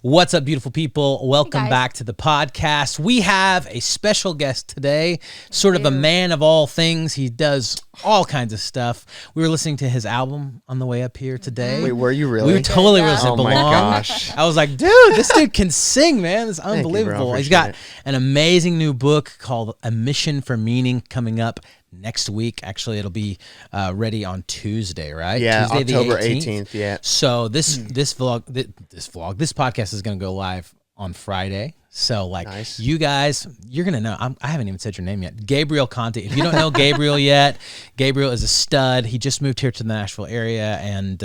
What's up, beautiful people? Welcome guys. back to the podcast. We have a special guest today, sort of a man of all things. He does all kinds of stuff. We were listening to his album on the way up here today. Wait, were you really? We were totally Yeah. listening. Oh my Belong. gosh. I was like, dude, this dude can sing, man. It's you, bro. I unbelievable. He's appreciate got it. an amazing new book called A Mission for Meaning coming up next week. Actually, it'll be ready on Tuesday, right? Yeah, Tuesday, the October 18th. Yeah. So this podcast is going to go live on Friday. So Nice. you guys, you're going to know. I haven't even said your name yet. Gabriel Conte. If you don't know Gabriel yet, Gabriel is a stud. He just moved here to the Nashville area. And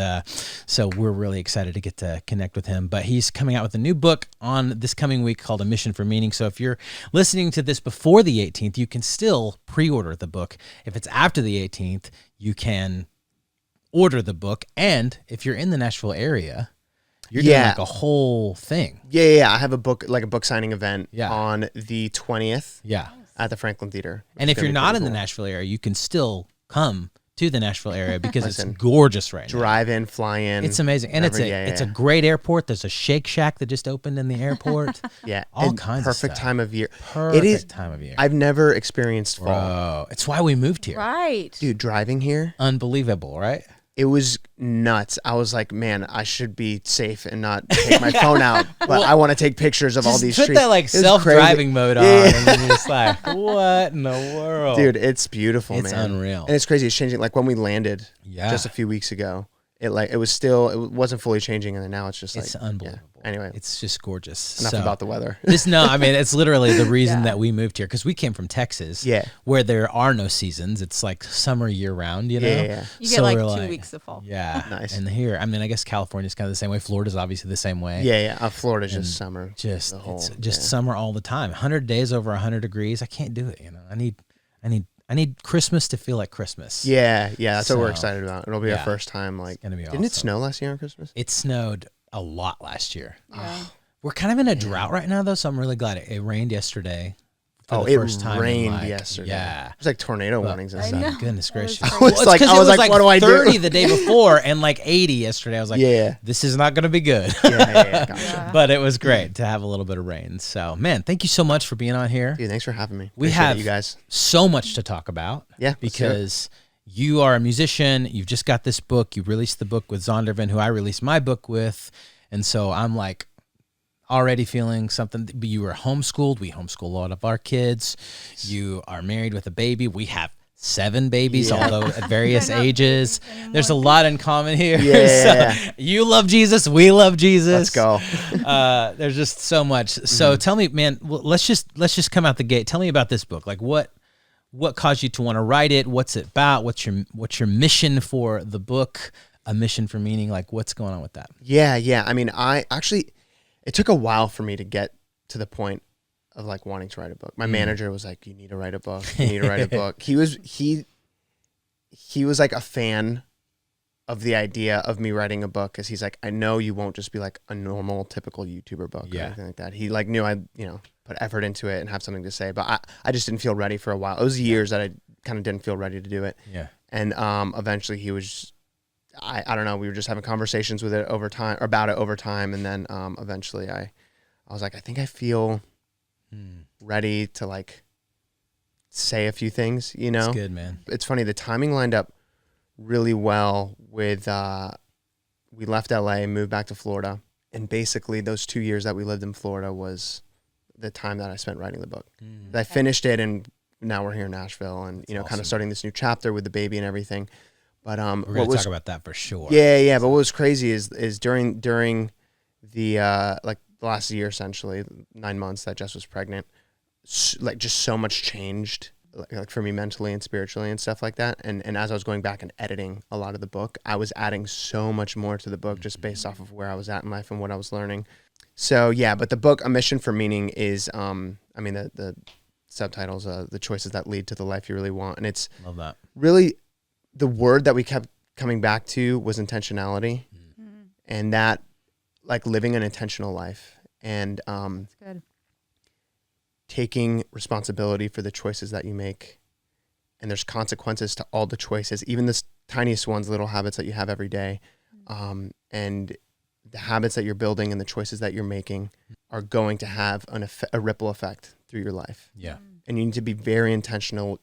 so we're really excited to get to connect with him. But he's coming out with a new book on this coming week called A Mission for Meaning. So if you're listening to this before the 18th, you can still pre-order the book. If it's after the 18th, you can order the book. And if you're in the Nashville area, you're doing like a whole thing. Yeah. I have a book signing event Yeah. on the 20th Yeah. at the Franklin Theater. And It's if gonna you're be not pretty in the cool. Nashville area, you can still come to the Nashville area because Listen, it's gorgeous right now. Drive in, fly in. It's amazing. And whatever, it's a great airport. There's a Shake Shack that just opened in the airport. Yeah. all and kinds of perfect stuff. time of year. Perfect It is time of year. I've never experienced fall. Bro, it's why we moved here. Right. Dude, driving here, Unbelievable, right? it was nuts. I was like, man, I should be safe and not take my phone out, but I want to take pictures of all Just these put trees. that like It was self-driving crazy. mode on, Yeah. and then you're just like, what in the world, Dude, it's beautiful, It's man. unreal. And it's crazy. It's changing. Like when we landed Yeah. just a few weeks ago, it wasn't fully changing, and then now it's just like It's unbelievable. Yeah. Anyway, It's just gorgeous. enough So- about the weather. I mean, it's literally the reason Yeah. that we moved here because we came from Texas, Yeah. where there are no seasons. It's like summer year round, you know. Yeah. You So get like we're 2 weeks of fall. Yeah, Nice. And here, I mean, I guess California's kind of the same way. Florida's obviously the same way. Yeah. Florida's just summer. Just the whole- it's just yeah. summer all the time. 100 days over 100 degrees. I can't do it. You know, I need Christmas to feel like Christmas. Yeah. That's what we're So, excited about. It'll be yeah. our first time. Like, gonna be didn't it awesome. snow last year on Christmas? It snowed a lot last year. Yeah. We're kind of in a drought right now, though, so I'm really glad it rained yesterday. For the It first time in, rained like, yesterday. Yeah. It was like tornado warnings and I stuff. know. Goodness That was gracious. crazy. I was like, It's 'cause it was what do I do? 30 the day before and like 80 yesterday. I was like, Yeah. this is not going to be good. Yeah. Gotcha. Yeah. But it was great to have a little bit of rain. So, man, thank you so much for being on here. Dude, thanks for having me. We Appreciate have it, you guys. so much to talk about. Yeah, let's do it. Because you are a musician. You've just got this book. You released the book with Zondervan, who I released my book with. And so I'm like already feeling something. But you were homeschooled. We homeschool a lot of our kids. You are married with a baby. We have 7 babies, Yeah. although at various I know. ages. Anymore. There's a lot in common here. Yeah. So you love Jesus. We love Jesus. Let's go. There's just so much. So tell me, man, let's just come out the gate. Tell me about this book. Like what caused you to want to write it? What's it about? What's your mission for the book? A mission for meaning? Like what's going on with that? Yeah. I mean, it took a while for me to get to the point of like wanting to write a book. My manager was like, "You need to write a book. You need to write a book." He was like a fan of the idea of me writing a book because he's like, "I know you won't just be like a normal, typical YouTuber book or Yeah. anything like that." He like knew I'd put effort into it and have something to say, but I just didn't feel ready for a while. It was years that I kind of didn't feel ready to do it, Yeah. and eventually he was. I don't know. We were just having conversations with it about it over time, and then eventually I was like, I think I feel ready to like say a few things. You know, That's good, man. it's funny. The timing lined up really well with we left LA, moved back to Florida, and basically those 2 years that we lived in Florida was the time that I spent writing the book. I finished it, and now we're here in Nashville, and kind awesome. of starting this new chapter with the baby and everything. But We're going to talk about that for sure. yeah. But what was crazy is during the like the last year, essentially 9 months that Jess was pregnant, like just so much changed, like for me mentally and spiritually and stuff like that. And as I was going back and editing a lot of the book, I was adding so much more to the book just based off of where I was at in life and what I was learning. So yeah, but the book, A Mission for Meaning, is I mean the subtitles, the choices that lead to the life you really want, and it's Love that. really. The word that we kept coming back to was intentionality, and that like living an intentional life and That's good. taking responsibility for the choices that you make. And there's consequences to all the choices, even the tiniest ones, little habits that you have every day. And the habits that you're building and the choices that you're making are going to have a ripple effect through your life. Yeah. And you need to be very intentional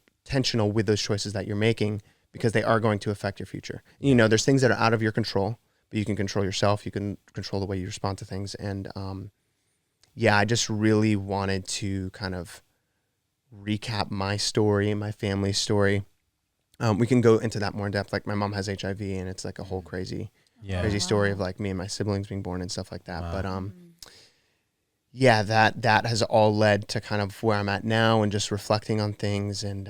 with those choices that you're making, because they are going to affect your future. You know, there's things that are out of your control, but you can control yourself. You can control the way you respond to things. And I just really wanted to kind of recap my story and my family's story. We can go into that more in depth. Like, my mom has HIV, and it's like a whole crazy story of like me and my siblings being born and stuff like that. Wow. But that has all led to kind of where I'm at now, and just reflecting on things and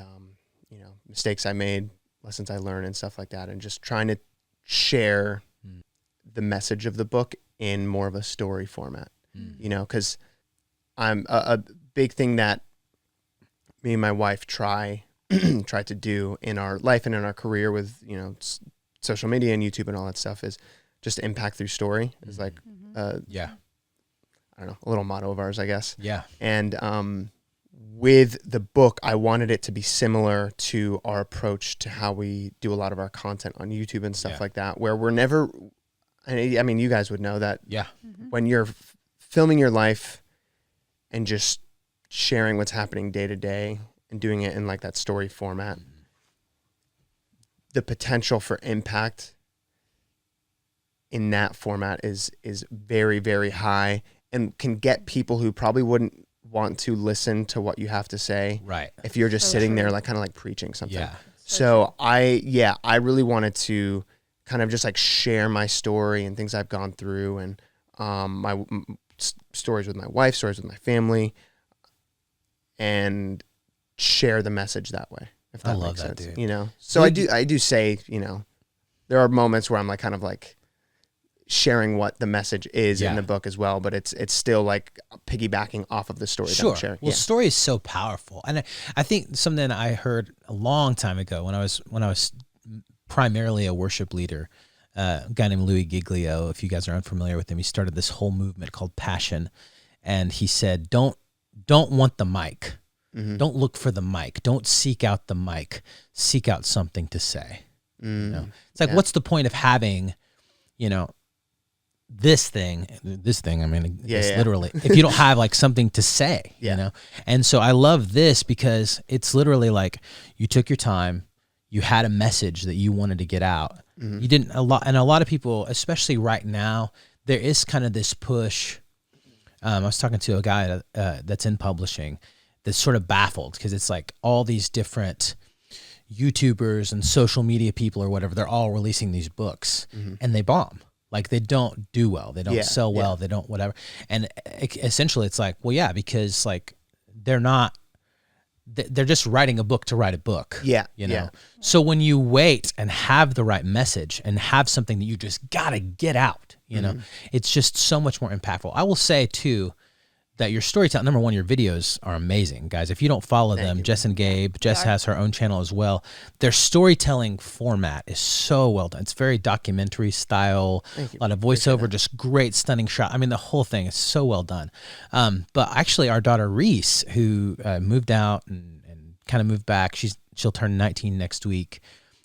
mistakes I made, lessons I learned, and stuff like that, and just trying to share the message of the book in more of a story format. You know, because I'm a big thing that me and my wife try to do in our life and in our career with, you know, social media and YouTube and all that stuff, is just impact through story. Is like I don't know, a little motto of ours, I guess. Yeah. And with the book, I wanted it to be similar to our approach to how we do a lot of our content on YouTube and stuff like that, where we're never, I mean, you guys would know that when you're filming your life and just sharing what's happening day to day and doing it in like that story format, the potential for impact in that format is very, very high, and can get people who probably wouldn't want to listen to what you have to say. Right. If you're just sitting there, like kind of like preaching something. Yeah. So I really wanted to kind of just like share my story and things I've gone through, and my stories with my wife, stories with my family, and share the message that way. If that makes sense, dude. You know. So I do say, you know, there are moments where I'm like kind of like sharing what the message is in the book as well, but it's still like piggybacking off of the story that I'm sharing. Well, story is so powerful. And I think something I heard a long time ago when I was primarily a worship leader, a guy named Louis Giglio, if you guys are unfamiliar with him, he started this whole movement called Passion. And he said, don't want the mic. Mm-hmm. Don't look for the mic. Don't seek out the mic. Seek out something to say. You know? It's like, what's the point of having, you know, this thing, I mean, literally, if you don't have like something to say, you know? And so I love this because it's literally like you took your time, you had a message that you wanted to get out. Mm-hmm. You didn't, a lot of people, especially right now, there is kind of this push. I was talking to a guy that's in publishing that's sort of baffled because it's like all these different YouTubers and social media people or whatever, they're all releasing these books and they bomb. Like they don't do well. They don't sell well. They don't whatever. And essentially it's like, well, yeah, because like they're just writing a book to write a book. Yeah. You know? Yeah. So when you wait and have the right message and have something that you just got to get out, you know, it's just so much more impactful. I will say too, that your storytelling, number one, your videos are amazing, guys. If you don't follow them, Jess and Gabe, Jess has her own channel as well. Their storytelling format is so well done. It's very documentary style, a lot of voiceover, just great, stunning shot. I mean, the whole thing is so well done. But actually, our daughter Reese, who moved out and kind of moved back, she'll turn 19 next week.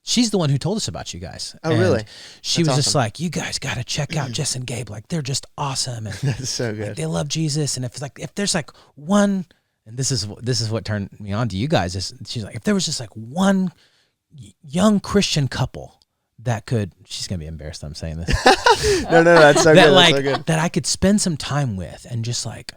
She's the one who told us about you guys. Oh, really? She was just like, you guys got to check out Jess and Gabe. Like, they're just awesome. And that's so good. Like, they love Jesus. And if there's like one, and this is what turned me on to you guys, is she's like, if there was just like one young Christian couple that could, she's going to be embarrassed that I'm saying this. No, that's so that good. Like, that's so good. That I could spend some time with and just like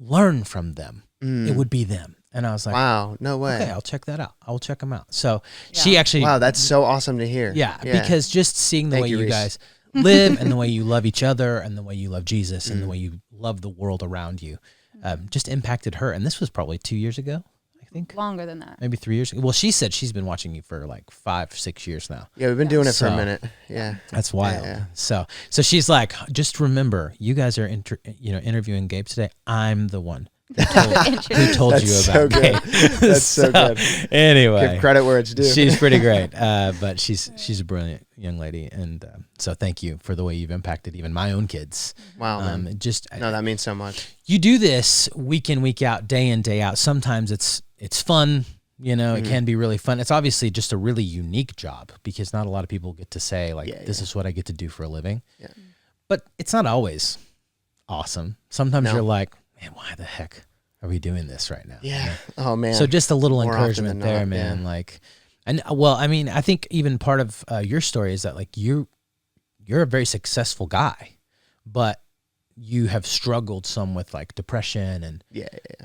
learn from them. It would be them. And I was like, wow, no way. Okay, I'll check that out. I will check them out. So she actually. Wow, that's so awesome to hear. Yeah, because just seeing the way you guys live and the way you love each other and the way you love Jesus and the way you love the world around you just impacted her. And this was probably 2 years ago, I think. Longer than that. Maybe 3 years ago. Well, she said she's been watching you for like 5-6 years now. Yeah, we've been doing it for a minute. Yeah. That's wild. Yeah. So she's like, just remember, you guys are interviewing Gabe today. I'm the one who told you about Gabe. That's so good. Anyway, give credit where it's due. She's pretty great, but she's a brilliant young lady, and so thank you for the way you've impacted even my own kids. Wow, man. No, that means so much. You do this week in, week out, day in, day out. Sometimes it's fun. You know, it can be really fun. It's obviously just a really unique job because not a lot of people get to say, like, this is what I get to do for a living. Yeah. But it's not always awesome. Sometimes No. you're like, man, why the heck are we doing this right now? Yeah. You know? Oh, man. So just a little More often encouragement than there, not, man. yeah. Like, and well, I mean, I think even part of your story is that like you're a very successful guy, but you have struggled some with like depression and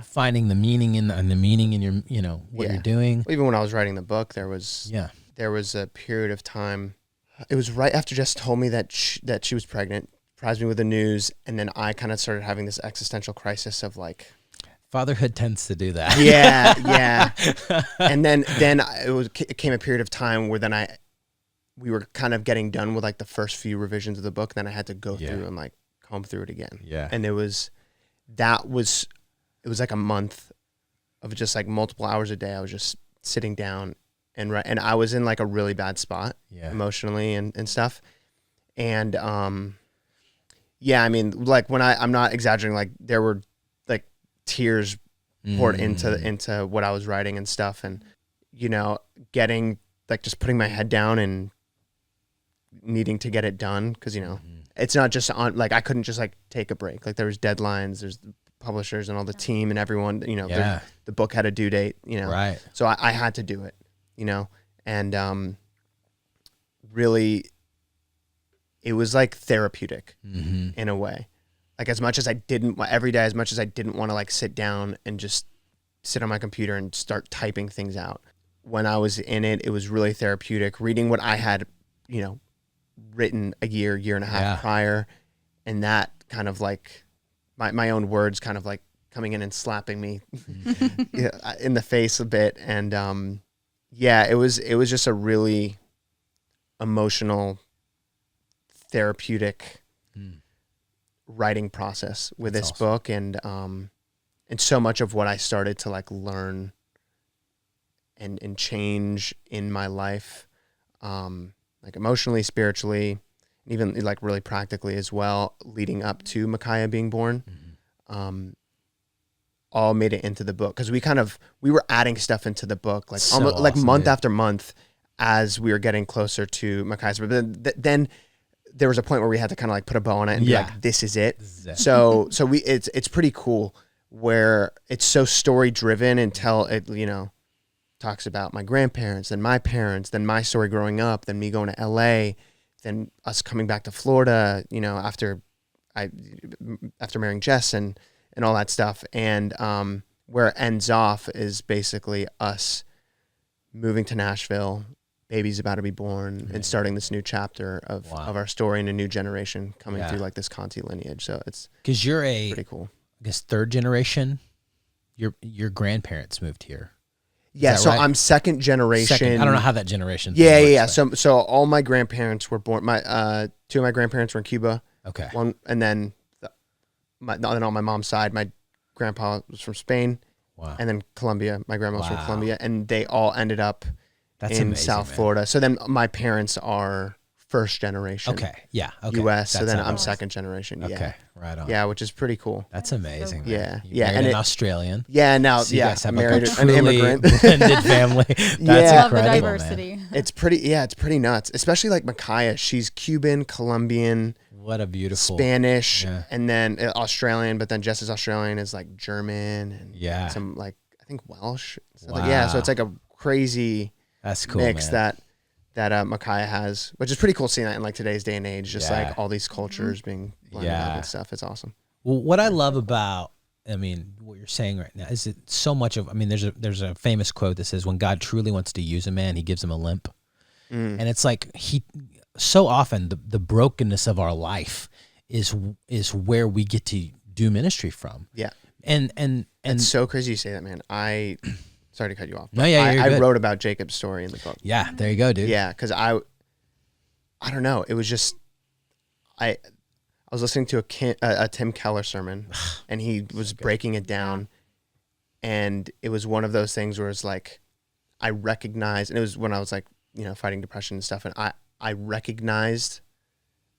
finding the meaning in and the meaning in your, you know, what you're doing. Well, even when I was writing the book, there was a period of time. It was right after Jess told me that she was pregnant, surprised me with the news, and then I kind of started having this existential crisis of like, fatherhood tends to do that. Yeah. And then it came a period of time where then we were kind of getting done with like the first few revisions of the book. Then I had to go through and like comb through it again. Yeah. And it was like a month of just like multiple hours a day. I was just sitting down and I was in like a really bad spot emotionally and stuff. And, I mean, like when I'm not exaggerating, like there were like tears poured into what I was writing and stuff. And, you know, getting like just putting my head down and needing to get it done. Cause you know, it's not just on, like, I couldn't just like take a break. Like there was deadlines, there's the publishers and all the team and everyone, you know, the book had a due date, you know, right. So I had to do it, you know, and, really it was like therapeutic in a way. Like as much as I didn't want to like sit down and just sit on my computer and start typing things out. When I was in it, it was really therapeutic. Reading what I had, you know, written a year and a half prior, and that kind of like my own words kind of like coming in and slapping me in the face a bit. And it was just a really emotional, therapeutic writing process with this book. And so much of what I started to like learn and change in my life, like emotionally, spiritually, and even like really practically as well, leading up to Micaiah being born, all made it into the book. Cause we were adding stuff into the book, like almost like month after month as we were getting closer to Micaiah's. But then there was a point where we had to kind of like put a bow on it and be like, this is it. So it's pretty cool where it's so story driven until it, you know, talks about my grandparents, then my parents, then my story growing up, then me going to LA, then us coming back to Florida, you know, after marrying Jess and all that stuff. And where it ends off is basically us moving to Nashville, baby's about to be born, and starting this new chapter of our story and a new generation coming through like this Conte lineage. So it's because you're pretty cool. I guess third generation. Your grandparents moved here. Yeah, so right? I'm second generation. I don't know how that generation. Yeah. So all my grandparents were born. My two of my grandparents were in Cuba. Okay. One, and then on my mom's side, my grandpa was from Spain. Wow. And then Colombia. My grandma was from Colombia, and they all ended up in amazing, South Florida. So then my parents are first generation. Okay. Yeah. Okay. U.S. So then I'm second generation. Yeah. Okay. Right on. Yeah, which is pretty cool. That's amazing. Yeah. You married an Australian. Yeah. Now, so you guys have married like a an truly immigrant blended family. That's love incredible, the diversity. Man. It's pretty nuts. Especially like Micaiah. She's Cuban, Colombian. What a beautiful Spanish, and then Australian. But then Jess's Australian is like German and some like I think Welsh. So so it's like a crazy. That's cool, mix man. that Micaiah has, which is pretty cool seeing that in like today's day and age, just like all these cultures being blended up and stuff. It's awesome. Well, what I love about, I mean, what you're saying right now is that so much of, I mean, there's a famous quote that says, when God truly wants to use a man, he gives him a limp. And it's like so often the brokenness of our life is where we get to do ministry from. Yeah. And it's so crazy you say that, man. Sorry to cut you off. No, yeah, I wrote about Jacob's story in the book. Yeah, there you go, dude. Yeah, because I don't know. It was just I was listening to a Tim Keller sermon, and he was breaking it down, and it was one of those things where it's like I recognized, and it was when I was like, you know, fighting depression and stuff, and I recognized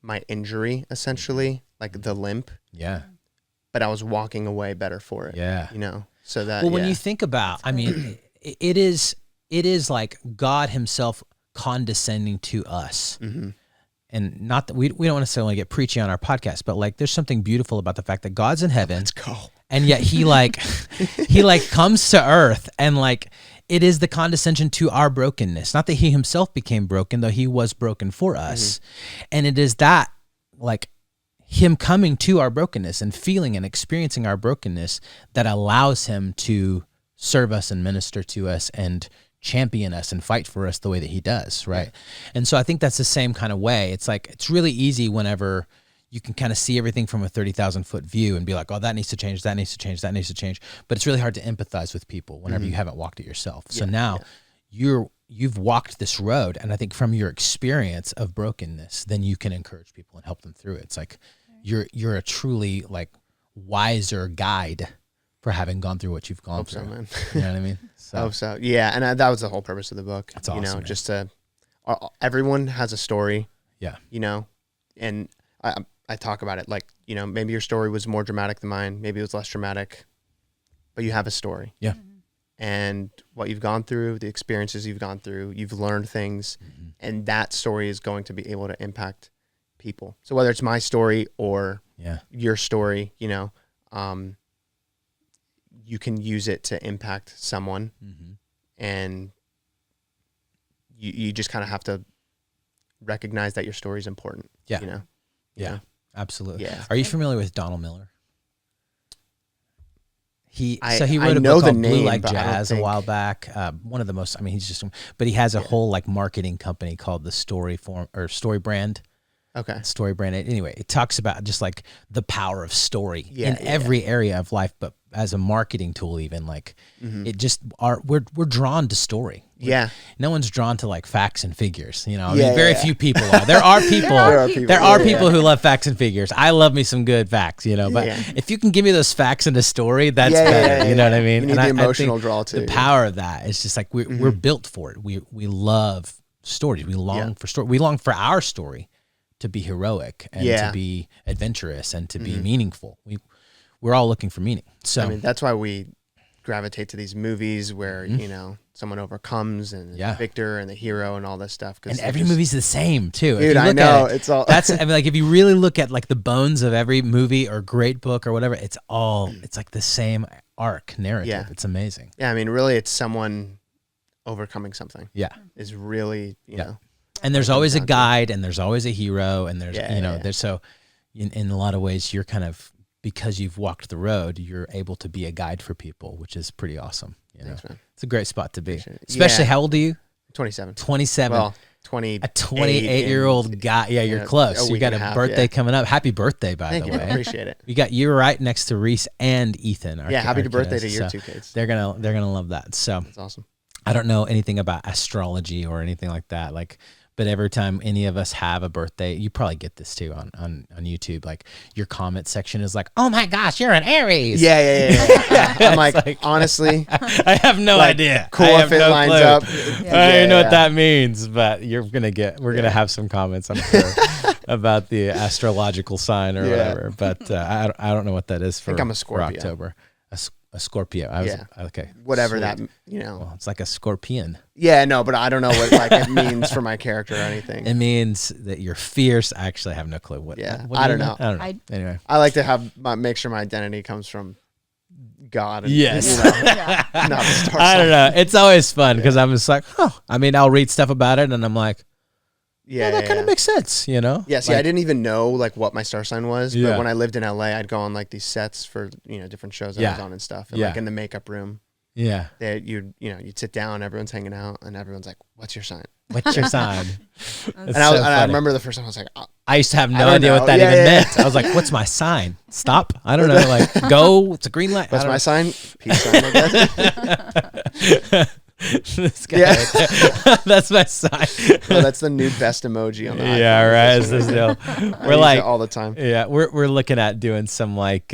my injury essentially, like the limp. Yeah. But I was walking away better for it. Yeah. You know. So that when you think about, I mean, it is like God himself condescending to us. And not that we don't necessarily get preachy on our podcast, but like there's something beautiful about the fact that God's in heaven. Let's go. And yet he like comes to earth, and like it is the condescension to our brokenness. Not that he himself became broken, though he was broken for us. And it is that like him coming to our brokenness and feeling and experiencing our brokenness that allows him to serve us and minister to us and champion us and fight for us the way that he does, right? And so I think that's the same kind of way. It's like, it's really easy whenever you can kind of see everything from a 30,000 foot view and be like, oh, that needs to change, that needs to change, that needs to change. But it's really hard to empathize with people whenever you haven't walked it yourself. So now you've walked this road, and I think from your experience of brokenness, then you can encourage people and help them through it. It's like you're a truly like wiser guide for having gone through what you've gone through. So, man. You know what I mean? So. Hope so. Yeah, and that was the whole purpose of the book. That's awesome. You know, just to everyone has a story. Yeah. You know, and I talk about it like, you know, maybe your story was more dramatic than mine, maybe it was less dramatic, but you have a story. Yeah. And what you've gone through, the experiences you've gone through, you've learned things, and that story is going to be able to impact people. So whether it's my story or your story, you know, you can use it to impact someone, and you just kind of have to recognize that your story is important. Yeah. You know? Yeah, absolutely. Yeah. Are you familiar with Donald Miller? He wrote I a know book the called Blue name, Like but I don't Jazz a think- while back. One of the most, I mean, but he has a whole like marketing company called the Story Brand. Okay. Story Brand. Anyway, it talks about just like the power of story in Yeah, every area of life, but as a marketing tool, even like it just we're drawn to story. Yeah. No one's drawn to like facts and figures, you know. I Yeah, mean, very yeah. few people are. There are people. There are people who love facts and figures. I love me some good facts, you know. But if you can give me those facts in a story, that's better. You know what I mean? You need And the emotional think draw too. The power of that is just like we're built for it. We love stories. We long for story. We long for our story to be heroic and to be adventurous and to be meaningful. We're all looking for meaning. So I mean, that's why we gravitate to these movies where, you know, someone overcomes and the victor and the hero and all this stuff. And every movie's the same too. Dude, I know. It's all that's, I mean, like if you really look at like the bones of every movie or great book or whatever, it's like the same arc narrative. Yeah. It's amazing. Yeah, I mean, really, it's someone overcoming something. Yeah. Is really, you know. And there's always a guide and there's always a hero and there's, Yeah, there's so in a lot of ways you're kind of, because you've walked the road, you're able to be a guide for people, which is pretty awesome. You know, Thanks, man. it's a great spot to be. Appreciate it. Especially, Yeah. how old are you? 27. 27. Well, 20. A 28-year-old guy. Yeah, you're close. You got a birthday coming up. Happy birthday, by Thank the you. way. Appreciate it. You're right next to Reese and Ethan. Happy birthday to kiddos. your So two kids. They're gonna love that. So That's awesome. I don't know anything about astrology or anything like that. Like, but every time any of us have a birthday, you probably get this too on YouTube. Like your comment section is like, "Oh my gosh, you're an Aries." Yeah. I'm like, honestly, I have no idea. Cool I if have it no lines clue. up. I don't know what that means, but we're gonna have some comments, I'm sure, about the astrological sign or whatever. But I don't know what that is for. I think I'm a Scorpio. For October. A Scorpio. Okay. Whatever Sweet. that, you know. Well, it's like a scorpion. Yeah, no, but I don't know what like it means for my character or anything. It means that you're fierce. I actually have no clue what. Yeah, what I do you don't know. I don't know. Anyway. I like to make sure my identity comes from God. And, Yes. you know, not the star I don't sign. know. It's always fun because I'm just like, I mean, I'll read stuff about it and I'm like, that kind of makes sense, you know? Yeah, see, I didn't even know like what my star sign was, Yeah. but when I lived in LA, I'd go on like these sets for, you know, different shows I was on and stuff. And like in the makeup room, Yeah. you'd sit down, everyone's hanging out, and everyone's like, "What's your sign?" What's your sign? And I remember the first time I was like, I used to have no don't idea know. what that Yeah, even yeah. meant. I was like, what's my sign? Stop. I don't know. Like, go. It's a green light. "What's my sign?" Peace sign, I guess. This guy right there. That's my sign. No, that's the new best emoji on the iPhone. Yeah, right. It's this deal. I We're use like it all the time. Yeah, we're looking at doing some like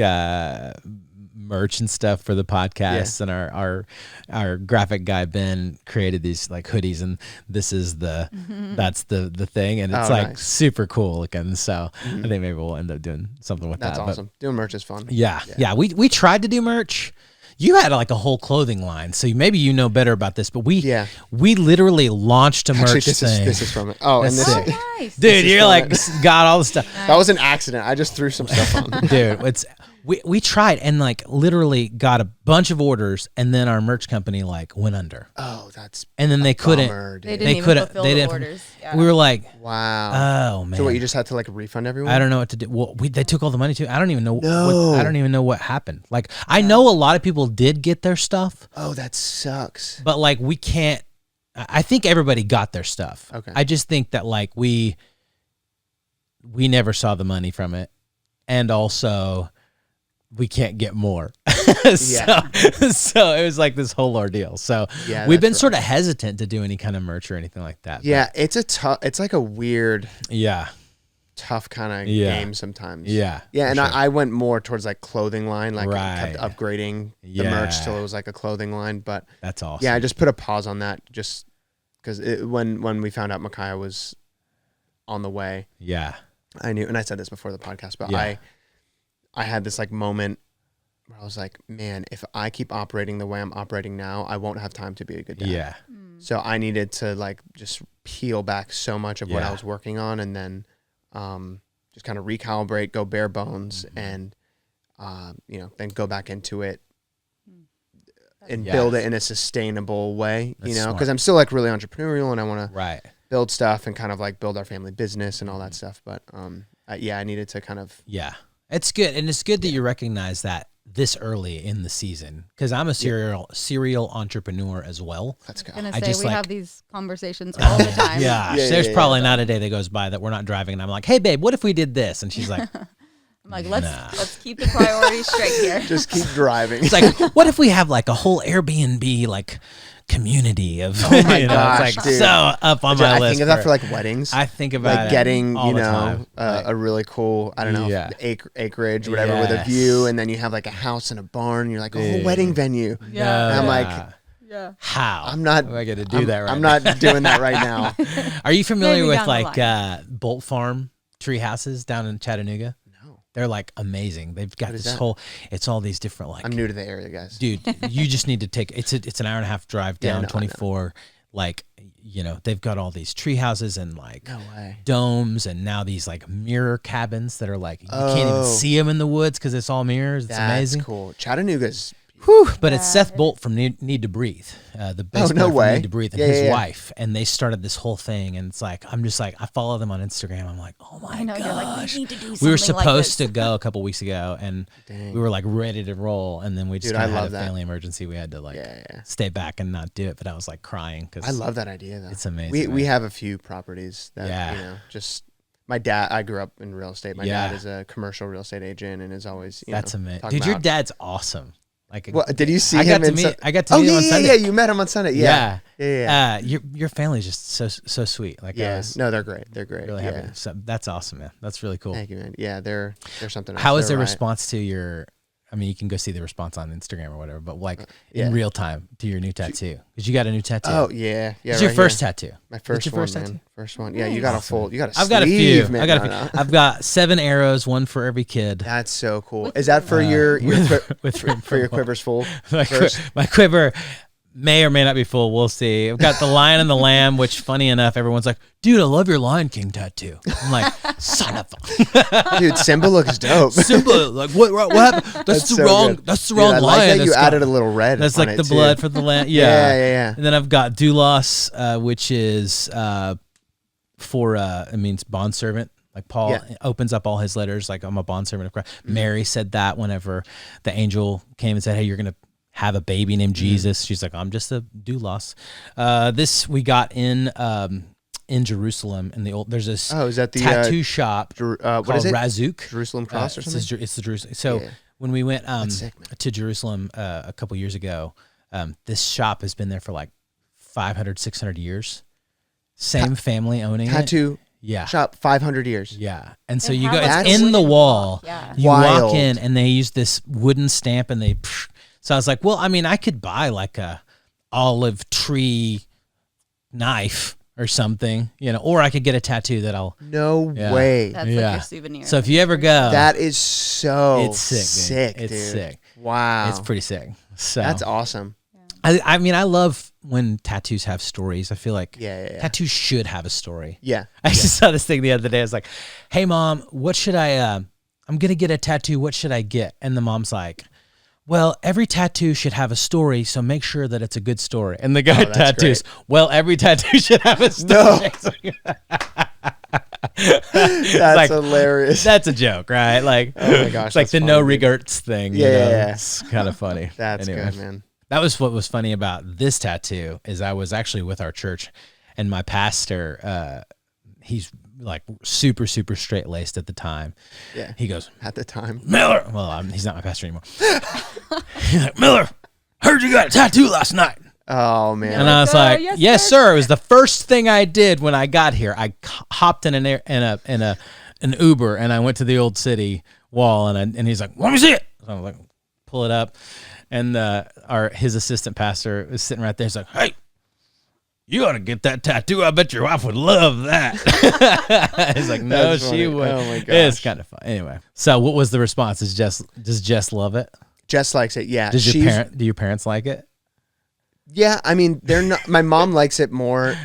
merch and stuff for the podcast, and our graphic guy Ben created these like hoodies, and this is that's the thing, and it's like nice. super cool looking. So I think maybe we'll end up doing something with That's that. awesome. Doing merch is fun. But yeah. We tried to do merch. you had like a whole clothing line, so maybe you know better about this. But we literally launched a merch thing. This is from it. Oh, and this, nice. dude, you're like got all the stuff. That was an accident. I just threw some stuff on. Dude, we tried and like literally got a bunch of orders, and then our merch company like went under. Oh, that's and then they couldn't. bummer, dude. They didn't even fulfill the orders. Yeah. We were like, wow. oh man. So what? You just had to like refund everyone? I don't know what to do. Well, they took all the money too. I don't even know. I don't even know what happened. Like I know a lot of people did get their stuff. Oh, that sucks. But like we can't. I think everybody got their stuff. Okay. I just think that like we never saw the money from it, and also we can't get more. So it was like this whole ordeal. So we've been sort of hesitant to do any kind of merch or anything like that. Yeah, it's like a weird, tough kind of game sometimes. Yeah, and sure. I went more towards like clothing line, like I kept upgrading the merch till it was like a clothing line. But that's awesome. Yeah, I just put a pause on that just because when we found out Micaiah was on the way. Yeah, I knew, and I said this before the podcast, but I had this like moment where I was like, man, if I keep operating the way I'm operating now, I won't have time to be a good dad. Yeah. So I needed to like just peel back so much of what I was working on, and then just kind of recalibrate, go bare bones, and then go back into it and build it in a sustainable way. That's because I'm still like really entrepreneurial, and I want to build stuff and kind of like build our family business and all that stuff. But I needed to kind of it's good, and it's good that you recognize that this early in the season, because I'm a serial entrepreneur as well. Let's go. I just we have these conversations all the time. There's probably not a day that goes by that we're not driving, and I'm like, hey babe, what if we did this? And she's like, I'm like, let's keep the priorities straight here. Just keep driving. It's like, what if we have like a whole Airbnb like community of oh my gosh, it's like so up on my list. I think of that for like weddings. I think about like getting a really cool acreage whatever with a view, and then you have like a house and a barn, and you're like a whole wedding venue. And I'm like, how I'm not I got to do that right I'm not doing that right now. Are you familiar with like Bolt Farm tree houses down in Chattanooga? They're like amazing. They've got this whole, it's all these different like. I'm new to the area, guys. Dude, you just need to take, it's an hour and a half drive down 24. Like, they've got all these tree houses and like domes, and now these like mirror cabins that are like, you can't even see them in the woods because it's all mirrors. It's amazing. That's cool. Chattanooga's. But it's Seth Bolt from Need to Breathe, the bass player from Need to Breathe, and his wife, and they started this whole thing. And it's like, I'm just like, I follow them on Instagram. I'm like, oh my gosh. You're like, we need to do something. We were supposed to go a couple weeks ago, and we were like ready to roll, and then we just kind of had a family emergency. We had to like stay back and not do it. But I was like crying because I love that idea though. It's amazing. We have a few properties that just. My dad, I grew up in real estate. My dad is a commercial real estate agent, and is always that's amazing. Dude, your dad's awesome. Like, did you see him? I got to meet him on Sunday. Yeah, you met him on Sunday. Yeah. Your family's just so sweet. Like, no, they're great. They're great. Really happy. So that's awesome, man. That's really cool. Thank you, man. Yeah, they're something else. How is the response to your? I mean, you can go see the response on Instagram or whatever, but like in real time to your new tattoo, because you got a new tattoo. Oh yeah. It's your first tattoo. My first one, man. First one. Yeah, you got a full. You got a. I've got a few. I've got 7 arrows, one for every kid. That's so cool. Is that for your for your quivers full? My quiver may or may not be full. We'll see. I've got the lion and the lamb, which funny enough, everyone's like, dude, I love your Lion King tattoo. I'm like, son of a. Dude, Simba looks dope. Simba, like what happened? That's the wrong lion. I like that you added a little red. That's like the blood for the lamb. Yeah. And then I've got doulos, which is for it means bondservant. Like Paul opens up all his letters like, I'm a bondservant of Christ. Mary said that whenever the angel came and said, hey, you're going to have a baby named Jesus. She's like, I'm just a doulos. This we got in Jerusalem in the old. There's this is that the tattoo shop what called is it? Razuk. Jerusalem Cross or something. It's the Jerusalem. So when we went to Jerusalem a couple years ago, this shop has been there for like 500, 600 years. Same family owning tattoo. Shop 500 years. Yeah. And so you go, it's in the wall. Yeah. You walk in and they use this wooden stamp and they. So I was like, well, I mean, I could buy like a olive tree knife or something, or I could get a tattoo that I'll. No way. That's like your souvenir. So if you ever go, that is so it's sick, dude. It's sick. Wow. It's pretty sick. So That's awesome. I mean, I love when tattoos have stories. I feel like Yeah. tattoos should have a story. Yeah. I just saw this thing the other day. I was like, hey, Mom, what should I'm going to get a tattoo. What should I get? And the mom's like, well, every tattoo should have a story, so make sure that it's a good story. And the guy tattoos, well, every tattoo should have a story. No. That's hilarious. That's a joke, right? Like, oh my gosh, it's like the no regrets thing. Yeah. It's kind of funny. That's good, man. That was what was funny about this tattoo is I was actually with our church, and my pastor, he's like super, super straight laced at the time. Yeah. He goes, at the time. Miller. Well, he's not my pastor anymore. He's like, Miller, heard you got a tattoo last night. Oh man. And I was like, yes, sir. It was the first thing I did when I got here. I hopped in an Uber and I went to the Old City wall and he's like, let me see it. So I was like, pull it up. And his assistant pastor was sitting right there. He's like, hey, you ought to get that tattoo. I bet your wife would love that. He's like, no, she would. Oh my gosh. It's kind of fun. Anyway, so what was the response? Does Jess love it? Jess likes it. Yeah. Do your parents like it? Yeah. I mean, they're not. My mom likes it more.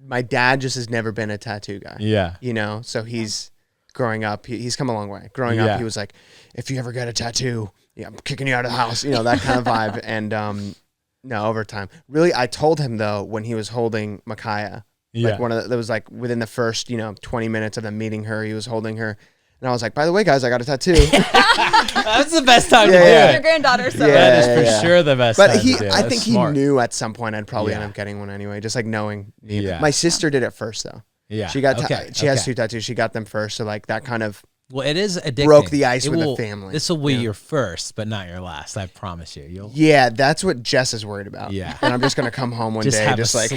My dad just has never been a tattoo guy. Yeah. You know, so he's growing up. He's come a long way. Growing up, he was like, if you ever get a tattoo, yeah, I'm kicking you out of the house. You know, that kind of vibe. And no, over time. Really, I told him though when he was holding Micaiah, like that was like within the first 20 minutes of them meeting her, he was holding her. And I was like, by the way, guys, I got a tattoo. That's the best time to do it. Your granddaughter, so that is for sure the best time to do it. I think smart. he knew at some point I'd probably end up getting one anyway, just like knowing. Yeah. My sister did it first though. Yeah. She got she has 2 tattoos. She got them first, so like that kind of it is addicting. Broke the ice with the family. This will be your first, but not your last. I promise you. Yeah, that's what Jess is worried about. Yeah. And I'm just gonna come home one day, just like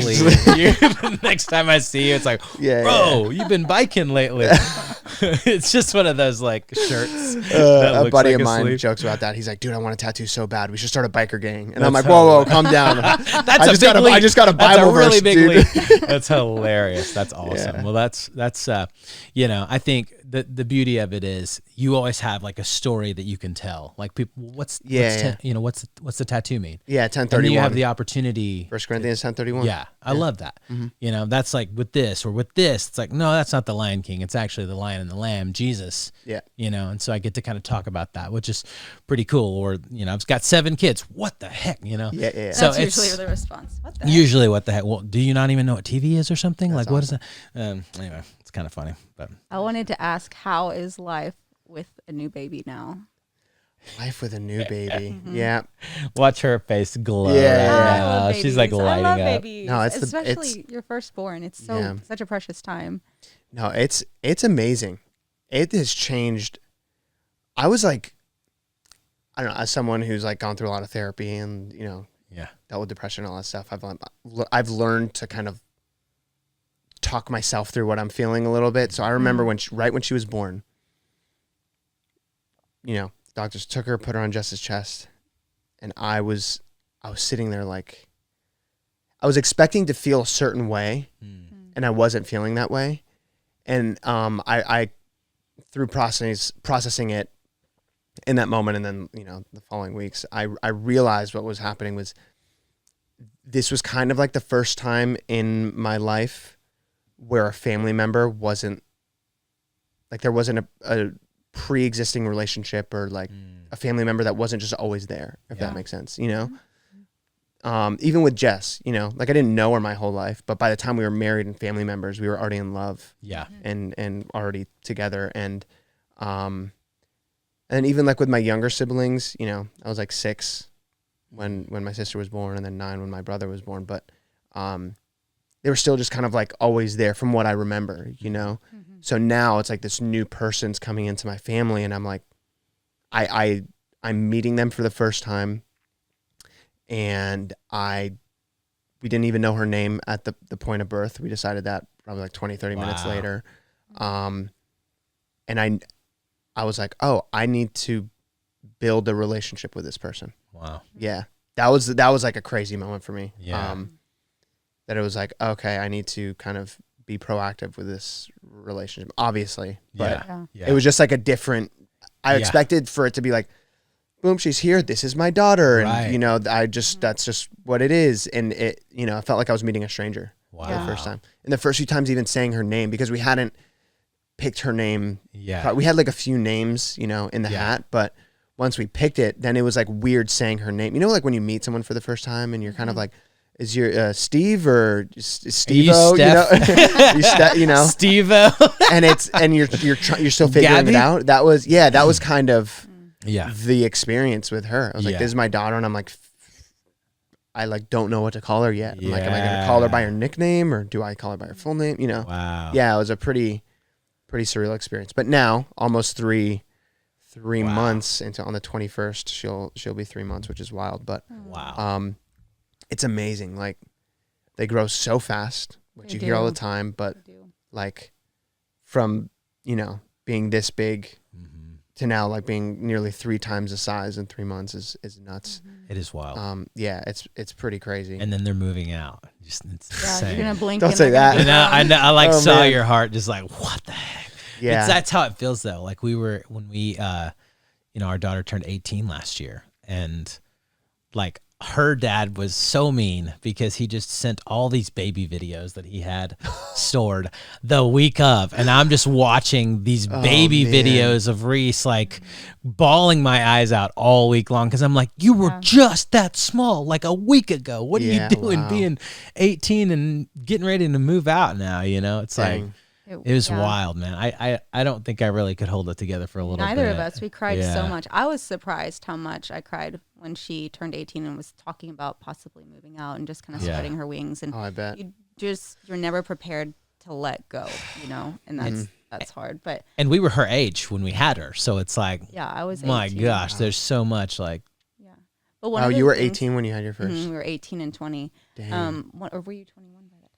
next time I see you, it's like, bro, you've been biking lately. It's just one of those like shirts. A buddy of mine jokes about that. He's like, dude, I want a tattoo so bad. We should start a biker gang. And I'm like, whoa, calm down. I just got a Bible verse, dude. That's hilarious. That's awesome. Yeah. Well, that's I think the beauty of it is you always have like a story that you can tell. Like people, what's the tattoo mean? Yeah, 10:31. And you have the opportunity. 1 Corinthians 10:31. Yeah, I love that. Mm-hmm. That's like with this or with this. It's like, no, that's not the Lion King. It's actually the Lion and the Lamb, Jesus. Yeah. And so I get to kind of talk about that, which is pretty cool. Or I've got 7 kids. What the heck? Yeah. So that's usually the response. What the heck? Usually, what the heck? Well, do you not even know what TV is or something? That's like, what is it? Anyway, it's kind of funny. But I wanted to ask, how is life with a new baby now? Life with a new baby. Yeah. Watch her face glow. Yeah. She's like lighting I love up. Babies. No, especially your firstborn. It's such a precious time. No, it's amazing. It has changed. I was like, I don't know, as someone who's like gone through a lot of therapy and dealt with depression and all that stuff, I've learned to kind of talk myself through what I'm feeling a little bit. So I remember when she was born, doctors took her, put her on Jess's chest, and I was sitting there like, I was expecting to feel a certain way, and I wasn't feeling that way. And I through processing it in that moment, and then the following weeks, I realized what was happening was this was kind of like the first time in my life where a family member wasn't like, there wasn't a pre-existing relationship or like a family member that wasn't just always there, if that makes sense, even with Jess, like I didn't know her my whole life, but by the time we were married and family members, we were already in love and already together. And even like with my younger siblings, I was like 6 when my sister was born, and then 9 when my brother was born, but they were still just kind of like always there from what I remember, So now it's like this new person's coming into my family, and I'm like, I'm meeting them for the first time, and we didn't even know her name at the point of birth. We decided that probably like 20, 30 minutes later. And I was like, oh, I need to build a relationship with this person. Wow. Yeah. That was like a crazy moment for me. Yeah. That it was like, okay, I need to kind of be proactive with this relationship, obviously. But it was just like a different, I expected for it to be like, boom, she's here. This is my daughter. And, Right. you know, that's just what it is. And it, you know, I felt like I was meeting a stranger Wow. for the first time. And the first few times even saying her name, because we hadn't picked her name. Yeah. We had like a few names, you know, in the hat, but once we picked it, then it was like weird saying her name. You know, like when you meet someone for the first time and you're kind of like, is your Steve or Steve-O? You know, you know, Steve-O. and you're still figuring Gabby? it out. That was kind of Yeah. the experience with her. I was like, this is my daughter, and I'm like, I like don't know what to call her yet. I'm like, am I gonna call her by her nickname or do I call her by her full name? You know? Wow. Yeah, it was a pretty surreal experience. But now, almost three months into, on the 21st, she'll be 3 months, which is wild. But Wow. it's amazing. Like they grow so fast, which They you hear all do. the time. But like from, you know, being this big to now like being nearly 3 times the size in 3 months is nuts. It is wild. Yeah, it's pretty crazy. And then they're moving out. Just it's insane. You're gonna blink. Don't and say they're gonna that. be I know. I like Oh, saw man. your heart just like, what the heck? Yeah. That's how it feels though. Like when we you know, our daughter turned 18 last year, and like her dad was so mean because he just sent all these baby videos that he had stored the week of, and I'm just watching these baby man. videos of Reese like bawling my eyes out all week long because I'm like, you were just that small like a week ago. What are you doing being 18 and getting ready to move out now? You know, it's like it was wild, man. I don't think I really could hold it together for a little bit. Neither of us. We cried so much. I was surprised how much I cried when she turned 18 and was talking about possibly moving out and just kind of spreading her wings. And I bet. you're never prepared to let go, you know, and that's hard. But and we were her age when we had her, so it's like, I was 18. My gosh, there's so much like. But you were 18 when you had your first. We were 18 and 20. Damn. Or were you 21 by that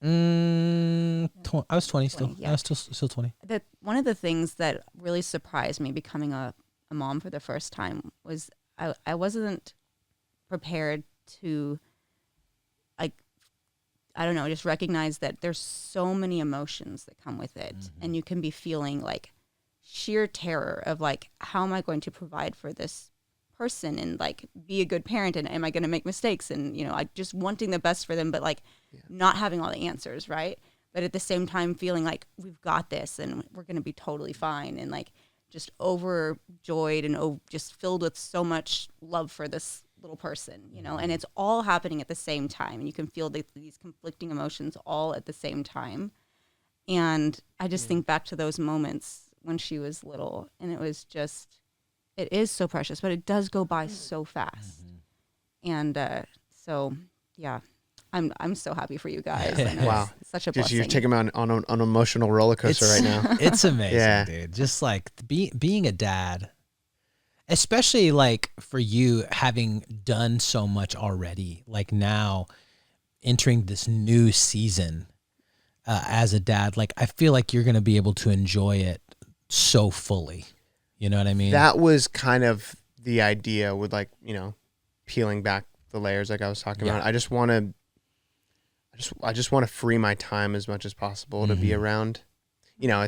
time? I was 20 still. 20, yeah. I was still 20. One of the things that really surprised me becoming a mom for the first time was I wasn't prepared to, like, I don't know, just recognize that there's so many emotions that come with it. And you can be feeling like sheer terror of like, how am I going to provide for this person and like be a good parent, and am I going to make mistakes, and you know, I just wanting the best for them, but like not having all the answers, right? But at the same time feeling like we've got this and we're going to be totally fine, and like just overjoyed and just filled with so much love for this little person, you know, and it's all happening at the same time, and you can feel these conflicting emotions all at the same time. And I just think back to those moments when she was little, and it was just, it is so precious, but it does go by so fast. And so, yeah, I'm so happy for you guys. I know Wow. it's such a Just blessing. you're taking me on an emotional roller coaster right now. It's amazing, dude. Just like being a dad, especially like for you having done so much already, like now entering this new season as a dad, like I feel like you're going to be able to enjoy it so fully. You know what I mean? That was kind of the idea with, like, you know, peeling back the layers like I was talking about. I just want to free my time as much as possible to be around. You know,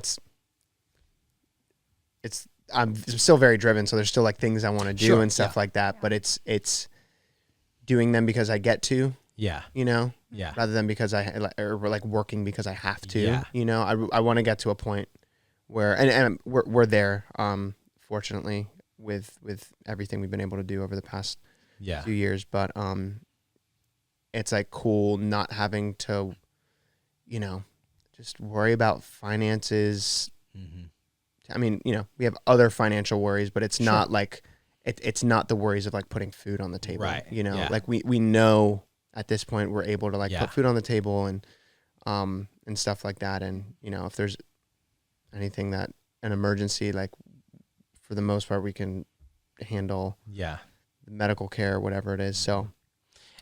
I'm still very driven, so there's still like things I want to do and stuff like that, but it's doing them because I get to, you know, rather than because or like working because I have to, you know. I want to get to a point where, and we're there, fortunately, with everything we've been able to do over the past few years, but it's like cool not having to, you know, just worry about finances. I mean, you know, we have other financial worries, but it's not like it's not the worries of like putting food on the table, right? You know, like we know at this point we're able to like put food on the table and stuff like that, and you know, if there's anything that an emergency, like for the most part we can handle medical care or whatever it is. So,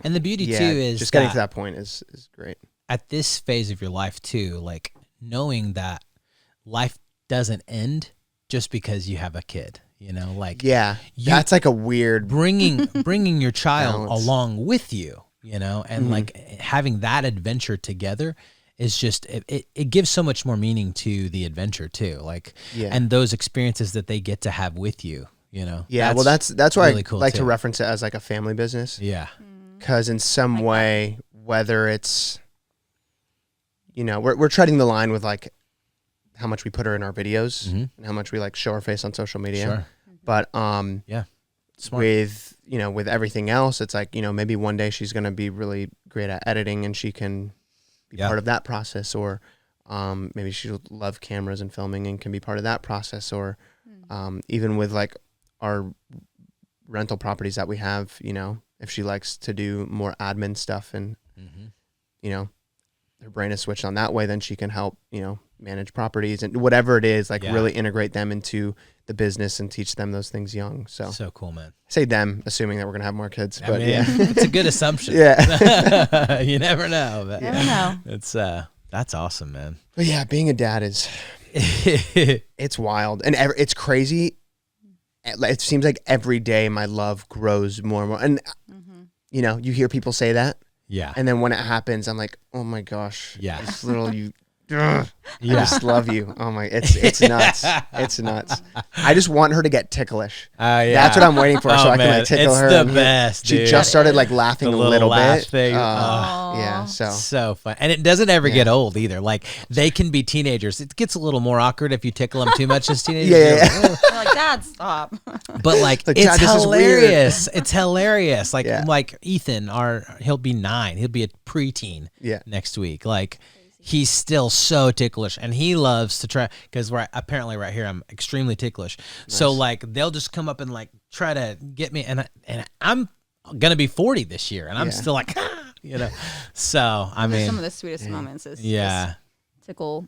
and the beauty too is just getting to that point is great at this phase of your life too, like knowing that life doesn't end just because you have a kid, you know, like that's like a weird bringing your child balance along with you, you know, and like having that adventure together is just it gives so much more meaning to the adventure too, like and those experiences that they get to have with you, You know. Yeah, well, that's why really I cool like too. to reference it as like a family business. Yeah. Because in some Like way, whether it's, you know, we're treading the line with like how much we put her in our videos Mhm. and how much we like show her face on social media. Sure. But Smart. with, you know, with everything else, it's like, you know, maybe one day she's going to be really great at editing and she can be Yeah. part of that process, or maybe she'll love cameras and filming and can be part of that process, or even with like our rental properties that we have, you know, if she likes to do more admin stuff and, you know, her brain is switched on that way, then she can help, you know, manage properties and whatever it is, like really integrate them into the business and teach them those things young. So cool, man. I say them, assuming that we're going to have more kids, I but mean, yeah. it's a good assumption. Yeah. You never know. But Never know. It's that's awesome, man. But yeah, being a dad is, it's wild and it's crazy. It seems like every day my love grows more and more. And, you know, you hear people say that. Yeah. And then when it happens, I'm like, oh my gosh. Yeah. This little I just love you. Oh my, it's nuts. It's nuts. I just want her to get ticklish. Yeah. That's what I'm waiting for, so I can like tickle it's her. the and best, she dude. just started like laughing The a little little laugh bit. thing. Yeah. So fun. And it doesn't ever get old either. Like, they can be teenagers. It gets a little more awkward if you tickle them too much as teenagers. Yeah. You're like, "Oh." You're like, Dad, stop. But like, Like, it's "Dad, this is weird." hilarious. It's hilarious. Like, Yeah. like Ethan, he'll be 9. He'll be a preteen next week. Like, he's still so ticklish, and he loves to try, because apparently right here I'm extremely ticklish. So like, they'll just come up and like try to get me, and I'm gonna be 40 this year, and I'm still like, you know. So I mean, some of the sweetest moments is yeah, just tickle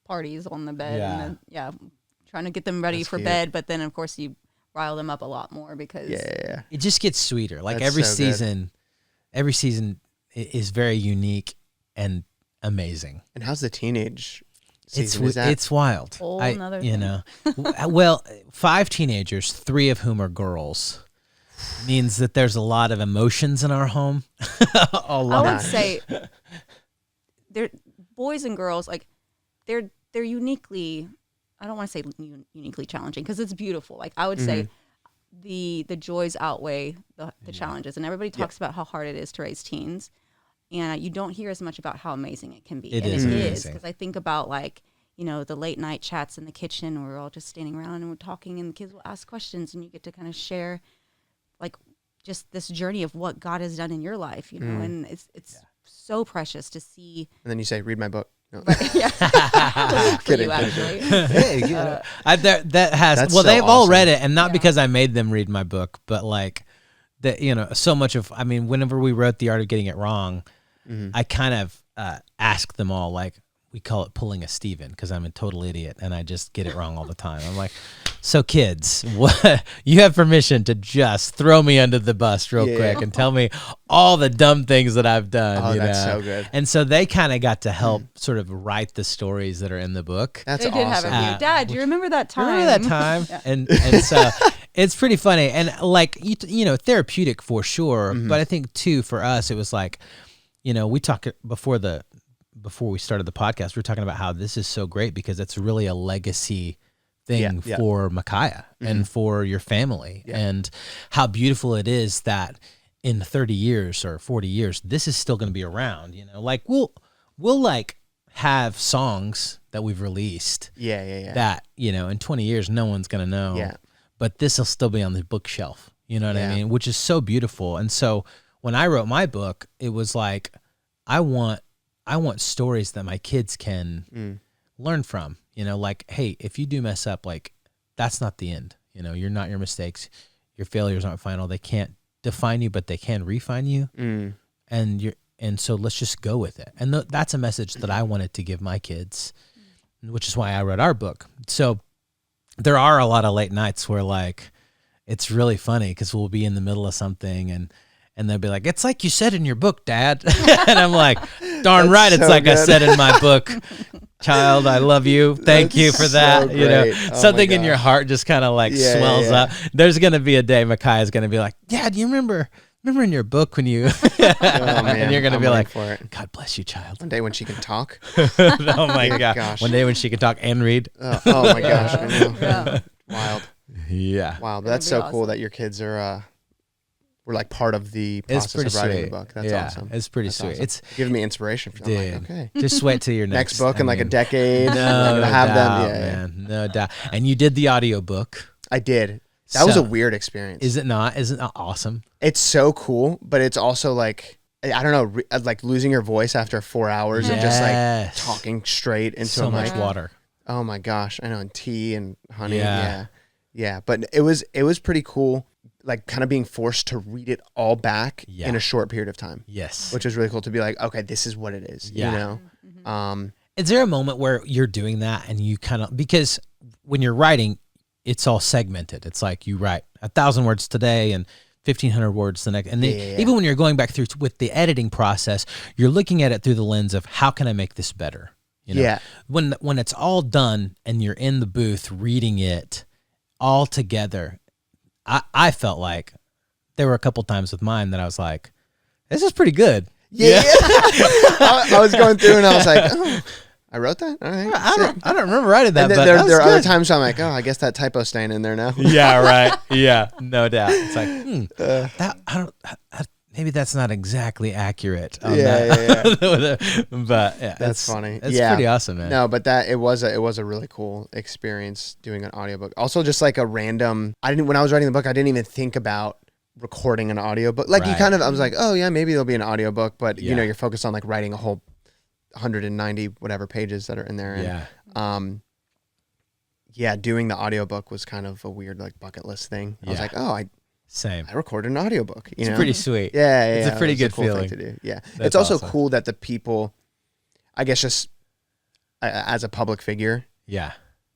parties on the bed, Yeah. and then, trying to get them ready That's for cute. bed, but then of course you rile them up a lot more because Yeah. it just gets sweeter. Like That's every so good. season, is very unique and amazing. And how's the teenage season? It's wild. Whole nother you thing. know, well, 5 teenagers, 3 of whom are girls, means that there's a lot of emotions in our home. I would say they're boys and girls, like they're uniquely, I don't want to say uniquely challenging because it's beautiful. Like I would say the joys outweigh the challenges, and everybody talks about how hard it is to raise teens, and you don't hear as much about how amazing it can be. It and is it amazing. is, because I think about like, you know, the late night chats in the kitchen where we're all just standing around and we're talking, and the kids will ask questions, and you get to kind of share like just this journey of what God has done in your life, you know, and it's so precious to see. And then you say, read my book. No. Yeah. For Kidding. you, actually. Hey, you know, that has That's well, so they've all awesome. read it, and not Yeah. because I made them read my book, but like that, you know, so much of, I mean, whenever we wrote The Art of Getting It Wrong, I kind of asked them all, like, we call it pulling a Steven, because I'm a total idiot and I just get it wrong all the time. I'm like, so kids, what, you have permission to just throw me under the bus real quick and tell me all the dumb things that I've done. Oh, you that's know? so good. And so they kind of got to help sort of write the stories that are in the book. That's They did awesome. have a view. Dad, do you remember that time? Remember that time? And so it's pretty funny, and like you know, therapeutic for sure. But I think too, for us, it was like, you know, we talked before we started the podcast. We were talking about how this is so great because it's really a legacy thing for Micaiah and for your family, and how beautiful it is that in 30 years or 40 years, this is still going to be around. You know, like we'll like have songs that we've released that, you know, in 20 years no one's going to know. Yeah. But this will still be on the bookshelf. You know what I mean? Which is so beautiful. And so when I wrote my book, it was like, I want stories that my kids can learn from. You know, like, hey, if you do mess up, like, that's not the end. You know, you're not your mistakes. Your failures aren't final. They can't define you, but they can refine you. And so let's just go with it. And that's a message that I wanted to give my kids, which is why I wrote our book. So there are a lot of late nights where, like, it's really funny because we'll be in the middle of something and they'll be like, it's like you said in your book, Dad. And I'm like, darn right, it's so like I good. said in my book. Child, I love you. Thank you for so that. You know, great. Oh my something in your gosh. heart just kind of like swells up. There's going to be a day Micaiah's going to be like, Dad, do you remember in your book when you, Oh, man. and you're going to I'm be waiting like, for it. God bless you, child. One day when she can talk. Oh my God. Gosh. One day when she can talk and read. Oh my gosh. I know. Yeah. Wild. Yeah. Wow, but That'd that's be so awesome. cool that your kids are were like part of the It's process pretty of writing sweet. the book. That's yeah, awesome. it's pretty That's sweet. awesome. It's giving me inspiration for them. I'm like, okay. just wait till your Next next book in like a mean, decade. No I'm gonna have doubt, them. Yeah, man. No doubt. And you did the audiobook. I did. That was a So, weird experience. Is it not? Isn't it awesome? It's so cool, but it's also like I don't know, like losing your voice after 4 hours of just like Yes. talking straight into So a much mic. Yeah. water. Oh my gosh, I know, and tea and honey. Yeah. Yeah. But it was pretty cool, like kind of being forced to read it all back Yeah. in a short period of time, Yes. which was really cool to be like, okay, this is what it is. Yeah. You know. Mm-hmm. Is there a moment where you're doing that and you kind of, because when you're writing, it's all segmented. It's like you write 1,000 words today and 1,500 words the next. And then Yeah. even when you're going back through with the editing process, you're looking at it through the lens of how can I make this better? You know? Yeah. When it's all done and you're in the booth reading it all together, I felt like there were a couple times with mine that I was like, this is pretty good. Yeah. I was going through and I was like, oh, I wrote that. All right. I don't remember writing that, And then but there that are was other good. times I'm like, oh, I guess that typo's staying in there now. Yeah, right. Yeah, no doubt. It's like that. Maybe that's not exactly accurate. On that. But yeah, That's funny. It's Yeah. pretty awesome, man. No, but it was a really cool experience doing an audiobook. Also, just like a random. When I was writing the book, I didn't even think about recording an audiobook. Like Right. I was like, oh yeah, maybe there'll be an audiobook, but Yeah. you're focused on like writing a whole 190 whatever pages that are in there. And, Yeah, doing the audiobook was kind of a weird like bucket list thing. I was Yeah. like, oh, same. I recorded an audiobook. It's know? pretty sweet. Yeah, It's a it pretty was good cool feeling. thing to do. Yeah, That's it's also awesome. cool that the people, I guess, just as a public figure, Yeah,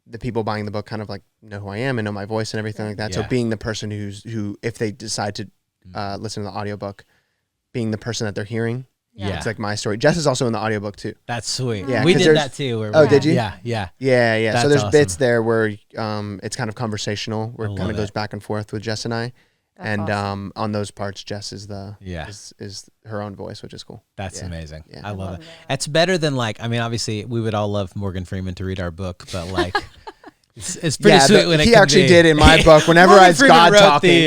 the people buying the book kind of like know who I am and know my voice and everything like that. So Yeah. being the person who, if they decide to listen to the audiobook, being the person that they're hearing, Yeah. it's like my story. Jess is also in the audiobook too. that's sweet. Yeah, we 'cause did there's- that too. Where Oh, did you? Yeah, yeah. Yeah. That's So there's awesome. bits there where it's kind of conversational, where I it kind love of goes it. back and forth with Jess and I. That's And awesome. on those parts, Jess is Yeah. is her own voice, which is cool. That's Yeah. amazing. Yeah. I love love it. that. That's better than like. I mean, obviously, we would all love Morgan Freeman to read our book, but like, it's pretty Yeah, sweet when it he can actually be- did in my book. Whenever Morgan it's Freeman God wrote talking,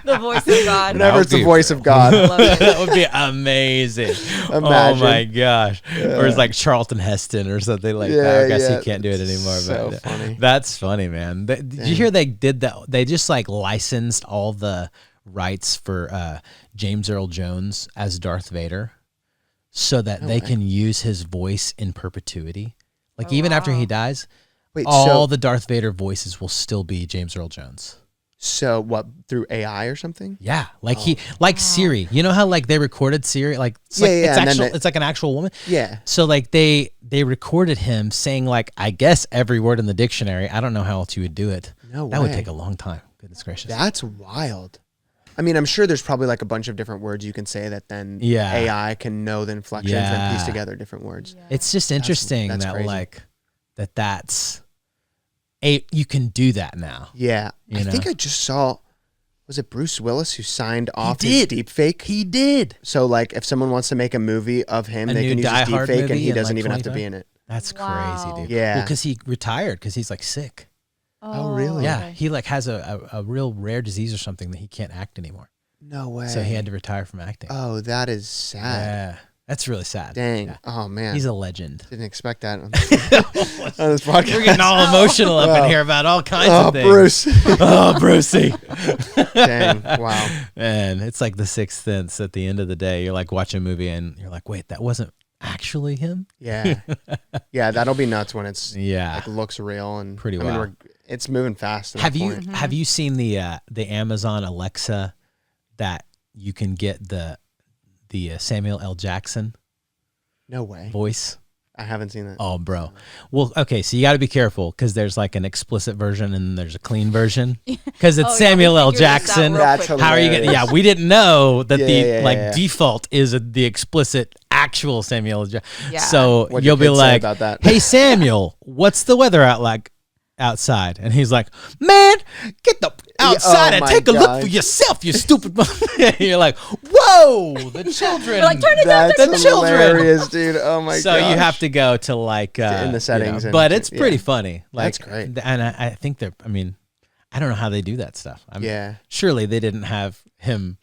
The voice of God. whenever it's the voice of God. Love it. that would be amazing. Oh Imagine. my gosh. Or it's like Charlton Heston or something like that. Yeah, I guess yeah. he can't do it anymore. So but funny. That's funny, man. Did you hear they did that? They just like licensed all the rights for James Earl Jones as Darth Vader so that they can use his voice in perpetuity. Like even after he dies, Wait, all the Darth Vader voices will still be James Earl Jones. so what, through AI or something? Yeah, like Siri. You know how like they recorded Siri, like it's Yeah, like, yeah, it's and then actual, it's like an actual woman. Yeah. So like they recorded him saying like I guess every word in the dictionary. I don't know how else you would do it. No That would way. take a long time. Goodness gracious. That's wild. I mean, I'm sure there's probably like a bunch of different words you can say that then Yeah. AI can know the inflections and piece Yeah. together different words. It's just interesting that's that crazy. like that's you can do that now. Yeah. You I think know? I just saw, was it Bruce Willis who signed off his did. deep fake? He did. So like if someone wants to make a movie of him, A they new can use Die his deep Hard fake and movie he in, doesn't like, even have to 25? be in it. That's Wow. crazy, dude. Yeah. Well, because he retired because he's like sick. Oh, really? Yeah, okay. he like has a real rare disease or something that he can't act anymore. No way. So he had to retire from acting. Oh, that is sad. Yeah, that's really sad. Dang. Yeah. Oh man. He's a legend. Didn't expect that on this podcast. We're getting all emotional up in here about all kinds Oh, of things. Bruce. Oh, Brucey. Dang. Wow. Man, it's like the Sixth Sense at the end of the day. You're like watching a movie and you're like, wait, that wasn't actually him? Yeah. Yeah, that'll be nuts when it's Yeah. like looks real and Pretty I mean, wild. it's moving fast. to Have that you point. have you seen the Amazon Alexa that you can get the Samuel L. Jackson No way. voice? I haven't seen that. Oh, bro. Well, okay, so you got to be careful because there's like an explicit version and there's a clean version because it's Oh, yeah, we Samuel L. figured this out Jackson. real That's quick. How are you gonna? hilarious. Yeah, we didn't know that Yeah, the yeah, like yeah. default is the explicit actual Samuel L. Jackson. Yeah. So What'd you'll your be kids say like, about that? "Hey Samuel, what's the weather out like outside?" And he's like, "Man, get the outside oh and my take a look God. for yourself, you stupid." You're like, "Whoa!" no, the children. We're like, turn it down. That's The children. hilarious, dude. Oh my god. So you have to go to like in the settings, you know, and but it's pretty funny. Like, That's great. And I think they're. I mean, I don't know how they do that stuff. Surely they didn't have him.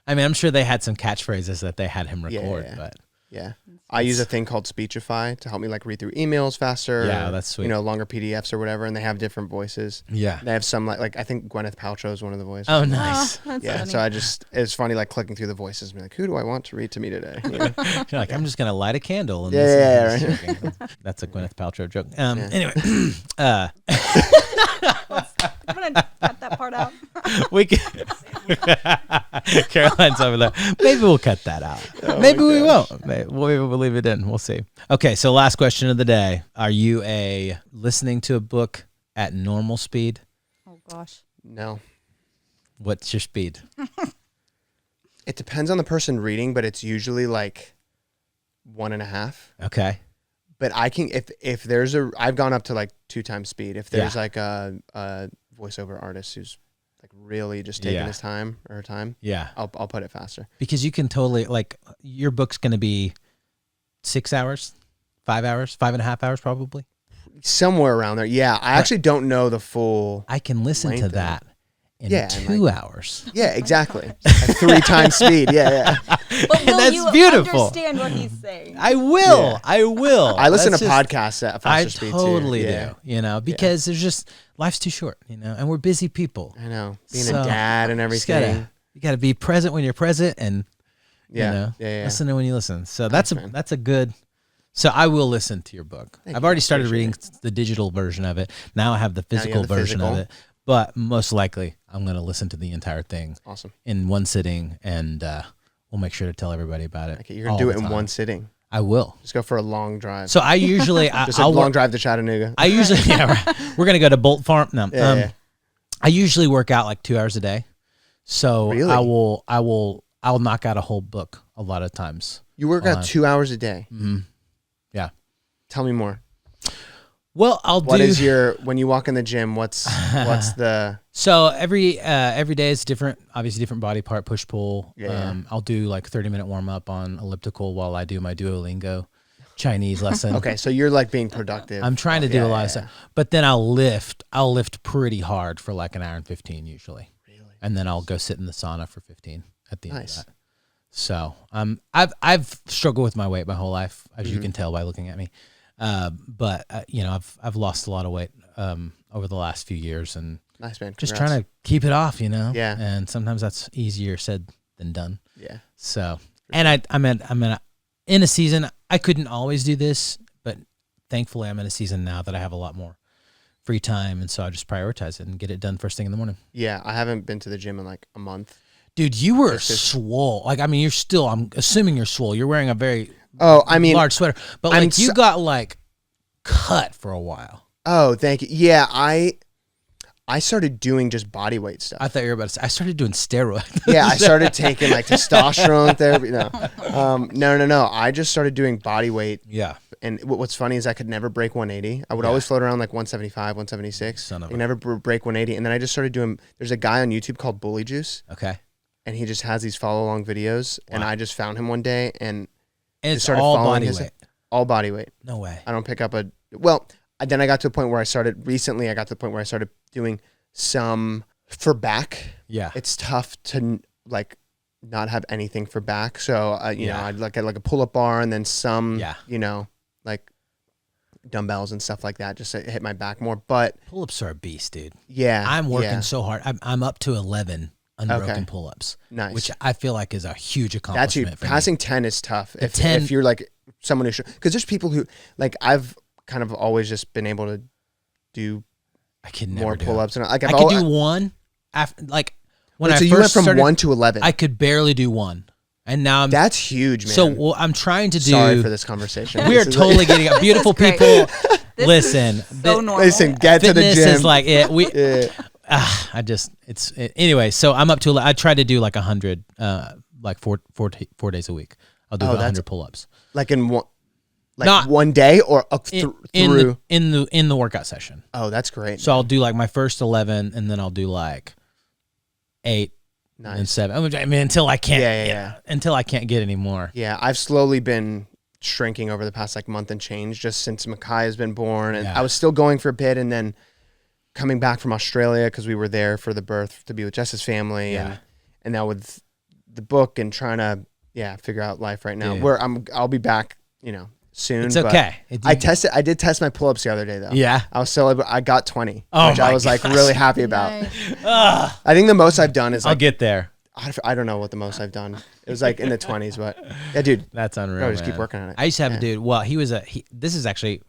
I mean, I'm sure they had some catchphrases that they had him record, but yeah. I use a thing called Speechify to help me like read through emails faster. Yeah, or, that's sweet. You know, longer PDFs or whatever, and they have different voices. Yeah. They have some like I think Gwyneth Paltrow is one of the voices. Oh, nice. That's Yeah, funny. so it's funny like clicking through the voices and be like, who do I want to read to me today? You know? You're like, I'm just gonna light a candle. And Yeah, listen to this joke. That's a Gwyneth Paltrow joke. Anyway, I'm gonna cut that part out. we can. Caroline's over there. Maybe we'll cut that out. Maybe we won't. Maybe we'll leave it in. We'll see. Okay, so last question of the day: are you listening to a book at normal speed? Oh gosh. No. What's your speed? It depends on the person reading, but it's usually like 1.5. Okay. But I can if there's I've gone up to like 2 times speed. If there's Yeah. like a voiceover artist who's like really just taking Yeah. his time or her time, Yeah. I'll put it faster. Because you can totally like your book's going to be 6 hours, 5 hours, 5.5 hours probably. Somewhere around there. Yeah, I actually don't know the full. I can listen length to of it. that in Yeah, 2 hours. Yeah, exactly. At 3 times speed. Yeah. But will that's you beautiful. understand what he's saying? I will. Yeah. I will. I listen That's to just- podcasts at I faster speed too. totally Yeah. do, you know, because there's just life's too short, you know, and we're busy people. I know. Being So, a dad and Just everything. you gotta be present when you're present, and Yeah. you know, Yeah. listen to when you listen. So Thanks, man. that's a good. So I will listen to your book. Thank I've you. already started Appreciate reading the digital version of it. Now I have the you have physical the version of physical? it. But most likely, I'm going to listen to the entire thing Awesome. in one sitting, and we'll make sure to tell everybody about it. Okay, you're gonna all do the it in time. one sitting. I will. Just go for a long drive. So I usually Just a I'll long work, drive to Chattanooga. I usually we're gonna go to Bolt Farm. No, Yeah. I usually work out like 2 hours a day. So Really? I'll knock out a whole book a lot of times. You work out 2 hours a day. Yeah. Tell me more. Well, What is your when you walk in the gym? What's the So every day is different. Obviously, different body part, push pull. Yeah. I'll do like 30-minute warm up on elliptical while I do my Duolingo Chinese lesson. okay? So you're like being productive. I'm trying to do Yeah, a lot yeah, of stuff, but then I'll lift pretty hard for like an hour and 15 usually. Really? And then I'll go sit in the sauna for 15 at the end Nice. of that. So I've struggled with my weight my whole life, as you can tell by looking at me. But you know, I've lost a lot of weight over the last few years, and Nice, man. just Congrats. trying to keep it off, you know. Yeah. And sometimes that's easier said than done. Yeah. So, and I'm in a season. I couldn't always do this, but thankfully I'm in a season now that I have a lot more free time, and so I just prioritize it and get it done first thing in the morning. Yeah, I haven't been to the gym in like a month. Dude, you were It's just- swole. Like, I mean, you're still. I'm assuming you're swole. You're wearing a very Oh, I mean, large sweater, but I'm like you so- got like cut for a while. oh, thank you. Yeah, I started doing just body weight stuff. I thought you were about to say. I started doing steroids. Yeah, I started taking like testosterone therapy. No. I just started doing body weight. Yeah. And what's funny is I could never break 180. I would Yeah. always float around like 175, 176. Son of I a- never break 180. And then I just started doing, there's a guy on YouTube called Bully Juice, Okay. and he just has these follow along videos. And Wow. I just found him one day and And it's started all following body his- weight. all body weight. No way. I don't pick up then I got to a point where I started doing some for back. Yeah. It's tough to like not have anything for back. So, you know, Yeah. I'd look at like a pull-up bar and then some, Yeah. you know, like dumbbells and stuff like that, just to hit my back more. But Pull-ups are a beast, dude. yeah, I'm working yeah, so hard. I'm up to 11 unbroken Okay. pull-ups, nice. which I feel like is a huge That's accomplishment you. for me. Passing 10 is tough. The If 10 you're like someone who because there's people who like I've kind of always just been able to do I could never more do pull-ups and like I could do one after like when I so first you went from started, 1 to 11. I could barely do one, and now I'm That's huge, man. so well, I'm trying to do. Sorry for this conversation. We are This is totally getting up. Beautiful great. people. This Listen, is so normal. Listen, get to the fitness gym. is like it. We Yeah. anyway. So I'm up to. I try to do like 100, like four days a week. I'll do Oh, about that's 100 pull-ups Like in one, like Not- one day or through. in the workout session. Oh, that's great. So I'll do like my first 11, and then I'll do like 8, Nice. And 7. I mean, until I can't. Yeah. Until I can't get any more. Yeah, I've slowly been shrinking over the past like month and change, just since Makai has been born, and I was still going for a bit, and then coming back from Australia because we were there for the birth to be with Jess's family, and now with the book and trying to figure out life right now. Where I'll be back, soon. It's okay. I did test my pull-ups the other day though. Yeah. I got 20, which I was like gosh. really happy about. Nice. I think the most I've done is I'll like, get there. I don't know what the most I've done. It was like in the 20s, but yeah, dude, That's unreal. I just man. keep working on it. I used to have a dude. Well, this is actually,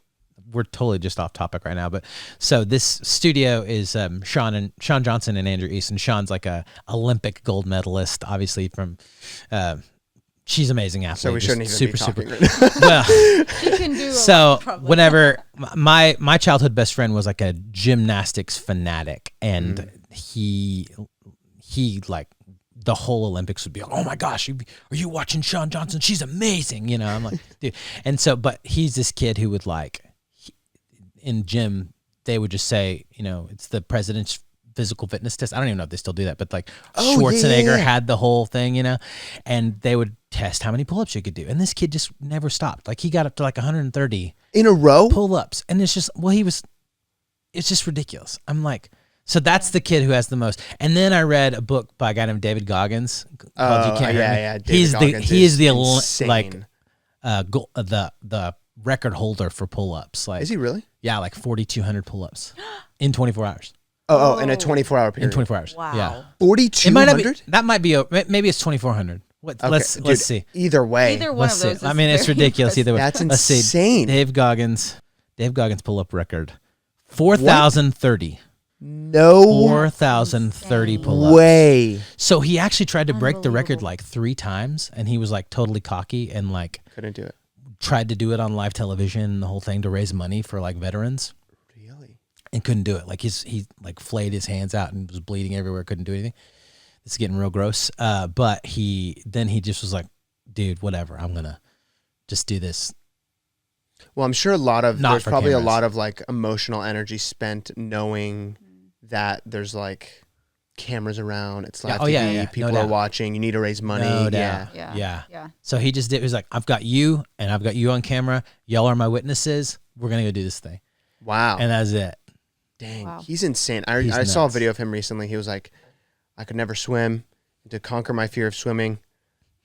we're totally just off topic right now, but so this studio is Shawn Johnson and Andrew Easton. Shawn's like a Olympic gold medalist, obviously from. She's an amazing athlete. So we shouldn't even super, be talking super. right now. Well, She can do a so lot, probably. whenever my childhood best friend was like a gymnastics fanatic, and he like the whole Olympics would be like, oh my gosh, are you watching Shawn Johnson? She's amazing. I'm like, dude. And so, but he's this kid who would like, in gym, they would just say, it's the president's physical fitness test. I don't even know if they still do that, but like Schwarzenegger had the whole thing, and they would test how many pull-ups you could do. And this kid just never stopped. Like he got up to like 130 In a row? pull-ups. And it's just, it's just ridiculous. I'm like, so that's the kid who has the most. And then I read a book by a guy named David Goggins called You Can't Hurt Me. He is the record holder for pull-ups. Like, Is he really? Yeah, like 4,200 pull-ups in 24 hours. Oh, in a 24-hour period. In 24 hours. Wow. Yeah. 4,200? That might be maybe it's 2,400. Okay, Let's dude, see. Either way. Either one Let's of those. see. Is I mean, it's very ridiculous either way. That's Let's see. insane. Dave Goggins pull-up record. 4,030. No 4,030 pull-ups. way. So he actually tried to break the record Unbelievable. like 3 times, and he was like totally cocky and like Couldn't do it. tried to do it on live television, the whole thing to raise money for like veterans, Really? and couldn't do it. Like he like flayed his hands out and was bleeding everywhere, couldn't do anything. It's getting real gross. But he just was like, dude, whatever, I'm gonna just do this. Well, I'm sure Not there's for probably cameras. a lot of like emotional energy spent knowing that there's like cameras around. It's live Oh, TV. yeah, yeah. People No are doubt. watching. You need to raise money. No Yeah. doubt. Yeah. Yeah. So he just did. He was like, I've got you, and I've got you on camera. Y'all are my witnesses. We're gonna go do this thing, Wow. and that's it. Dang. Wow. He's insane. He's I saw a nuts. video of him recently. He was like, I could never swim. To conquer my fear of swimming,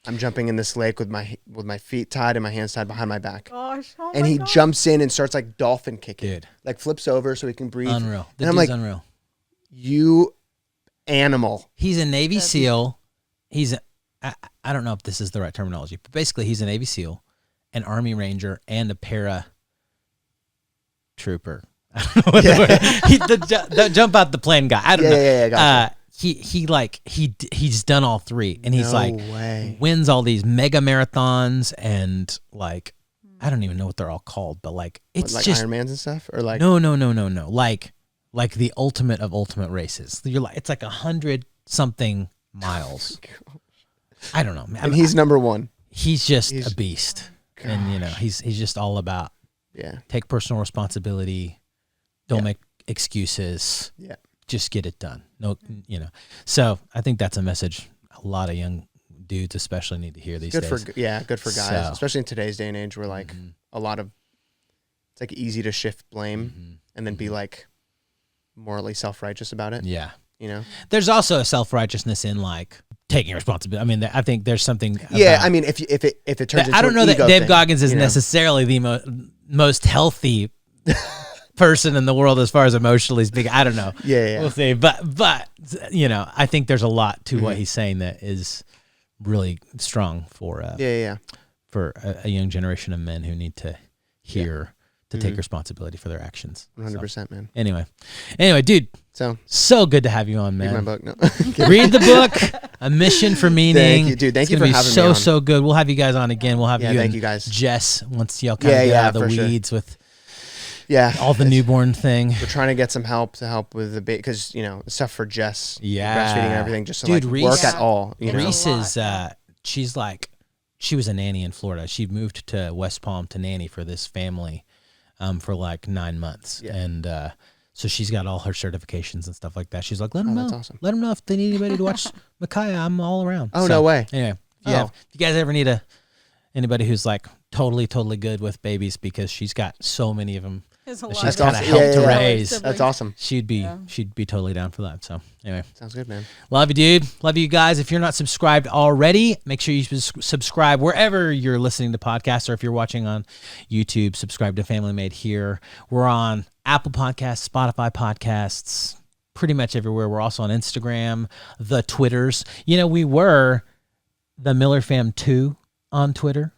I'm jumping in this lake with my feet tied and my hands tied behind my back. Gosh. Oh And my he gosh. jumps in and starts like dolphin kicking. Dude. Like flips over so he can breathe. Unreal. The And I'm dude's like, unreal. You animal. He's a Navy That's- SEAL. I don't know if this is the right terminology, but basically he's a Navy SEAL, an Army Ranger, and a para trooper. I don't know what the word. The jump out the plane guy. I don't know. Yeah, gotcha. He's done all 3, and he's No like way. wins all these mega marathons, and like I don't even know what they're all called, but like it's Like just Ironmans and stuff? Or like no. Like the ultimate of ultimate races. You're like it's like 100 something miles. I don't know, man. and he's number 1. He's just a beast, and he's just all about Yeah. take personal responsibility, don't Yeah. make excuses, Yeah. just get it done. No, So I think that's a message a lot of young dudes especially need to hear these Good days. good for guys, So- especially in today's day and age where like a lot of it's like easy to shift blame and then be like morally self-righteous about it, Yeah. There's There's also a self-righteousness in like taking responsibility. I mean, I think there's something. Yeah, about- I mean, if it turns into I don't know an that ego Dave thing, Goggins is you know? necessarily the most healthy person in the world as far as emotionally speaking. I don't know. Yeah. We'll see. But I think there's a lot to what he's saying that is really strong for for a young generation of men who need to hear to take responsibility for their actions. 100%, man. Anyway, dude, so good to have you on, man. Read my book. No. Read the book, A Mission for Meaning. Thank you, dude. Thank It's you gonna for be having so me on. so good. We'll have you guys on again. We'll have Yeah, you thank and you guys. Jess once y'all kind of get out of the for sure. weeds with Yeah. all the newborn thing. We're trying to get some help with the baby because stuff for Jess, Yeah. breastfeeding and everything, just to Dude, like Reese- work at all. It's a Reese lot, is she was a nanny in Florida. She moved to West Palm to nanny for this family for like 9 months. Yeah. And So she's got all her certifications and stuff like that. She's like, let them know. That's awesome. Let them know if they need anybody to watch Micaiah. I'm all around. Oh, So, no way. Anyway, if you guys ever need anybody who's like totally good with babies, because she's got so many of them. There's a that lot she's of kind of awesome. helped to Yeah. raise. That's awesome. She'd be totally down for that. So anyway, Sounds good, man. love you, dude. Love you guys. If you're not subscribed already, make sure you subscribe wherever you're listening to podcasts, or if you're watching on YouTube, subscribe to Family Made here. We're on Apple Podcasts, Spotify Podcasts, pretty much everywhere. We're also on Instagram, the Twitters. We were the Miller Fam 2 on Twitter,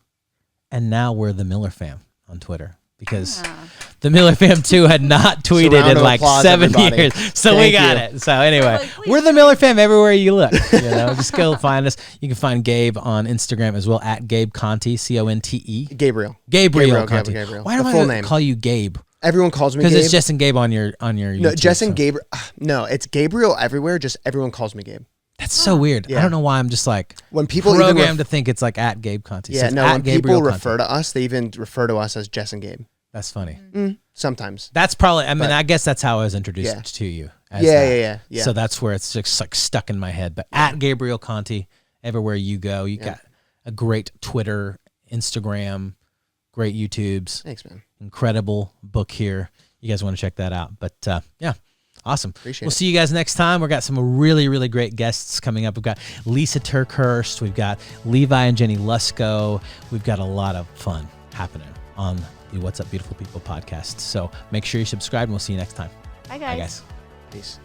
and now we're the Miller Fam on Twitter, because the Miller Fam 2 had not tweeted Round in of like applause, 7 everybody. years. So we Thank got you. it. So anyway, Like, please. we're the Miller Fam everywhere you look. Just go find us. You can find Gabe on Instagram as well, at Gabe Conte, Conte. Gabriel. Gabriel Conte. Gabriel. Why do The I full name. call you Gabe? Everyone calls me Because Gabe. it's Jess and Gabe on your no, YouTube. Jess and so. Gabriel. No, it's Gabriel everywhere. Just everyone calls me Gabe. That's so weird. I Yeah. don't know why I'm just like When people programmed to think it's like at Gabe Conte. yeah, So it's no, at when Gabriel people Conte. refer to us, they even refer to us as Jess and Gabe. That's funny. Sometimes. That's probably, I mean, But- I guess that's how I was introduced Yeah. to you. As Yeah, that. yeah. So that's where it's just like stuck in my head. But at Gabriel Conte, everywhere you go, you got a great Twitter, Instagram, great YouTubes, Thanks, man. incredible book here. You guys want to check that out. But yeah, awesome. Appreciate We'll it. see you guys next time. We've got some really great guests coming up. We've got Lisa Turkhurst. We've got Levi and Jenny Lusko. We've got a lot of fun happening on the What's Up Beautiful People podcast. So make sure you subscribe, and we'll see you next time. Bye, Bye, guys. guys. Peace.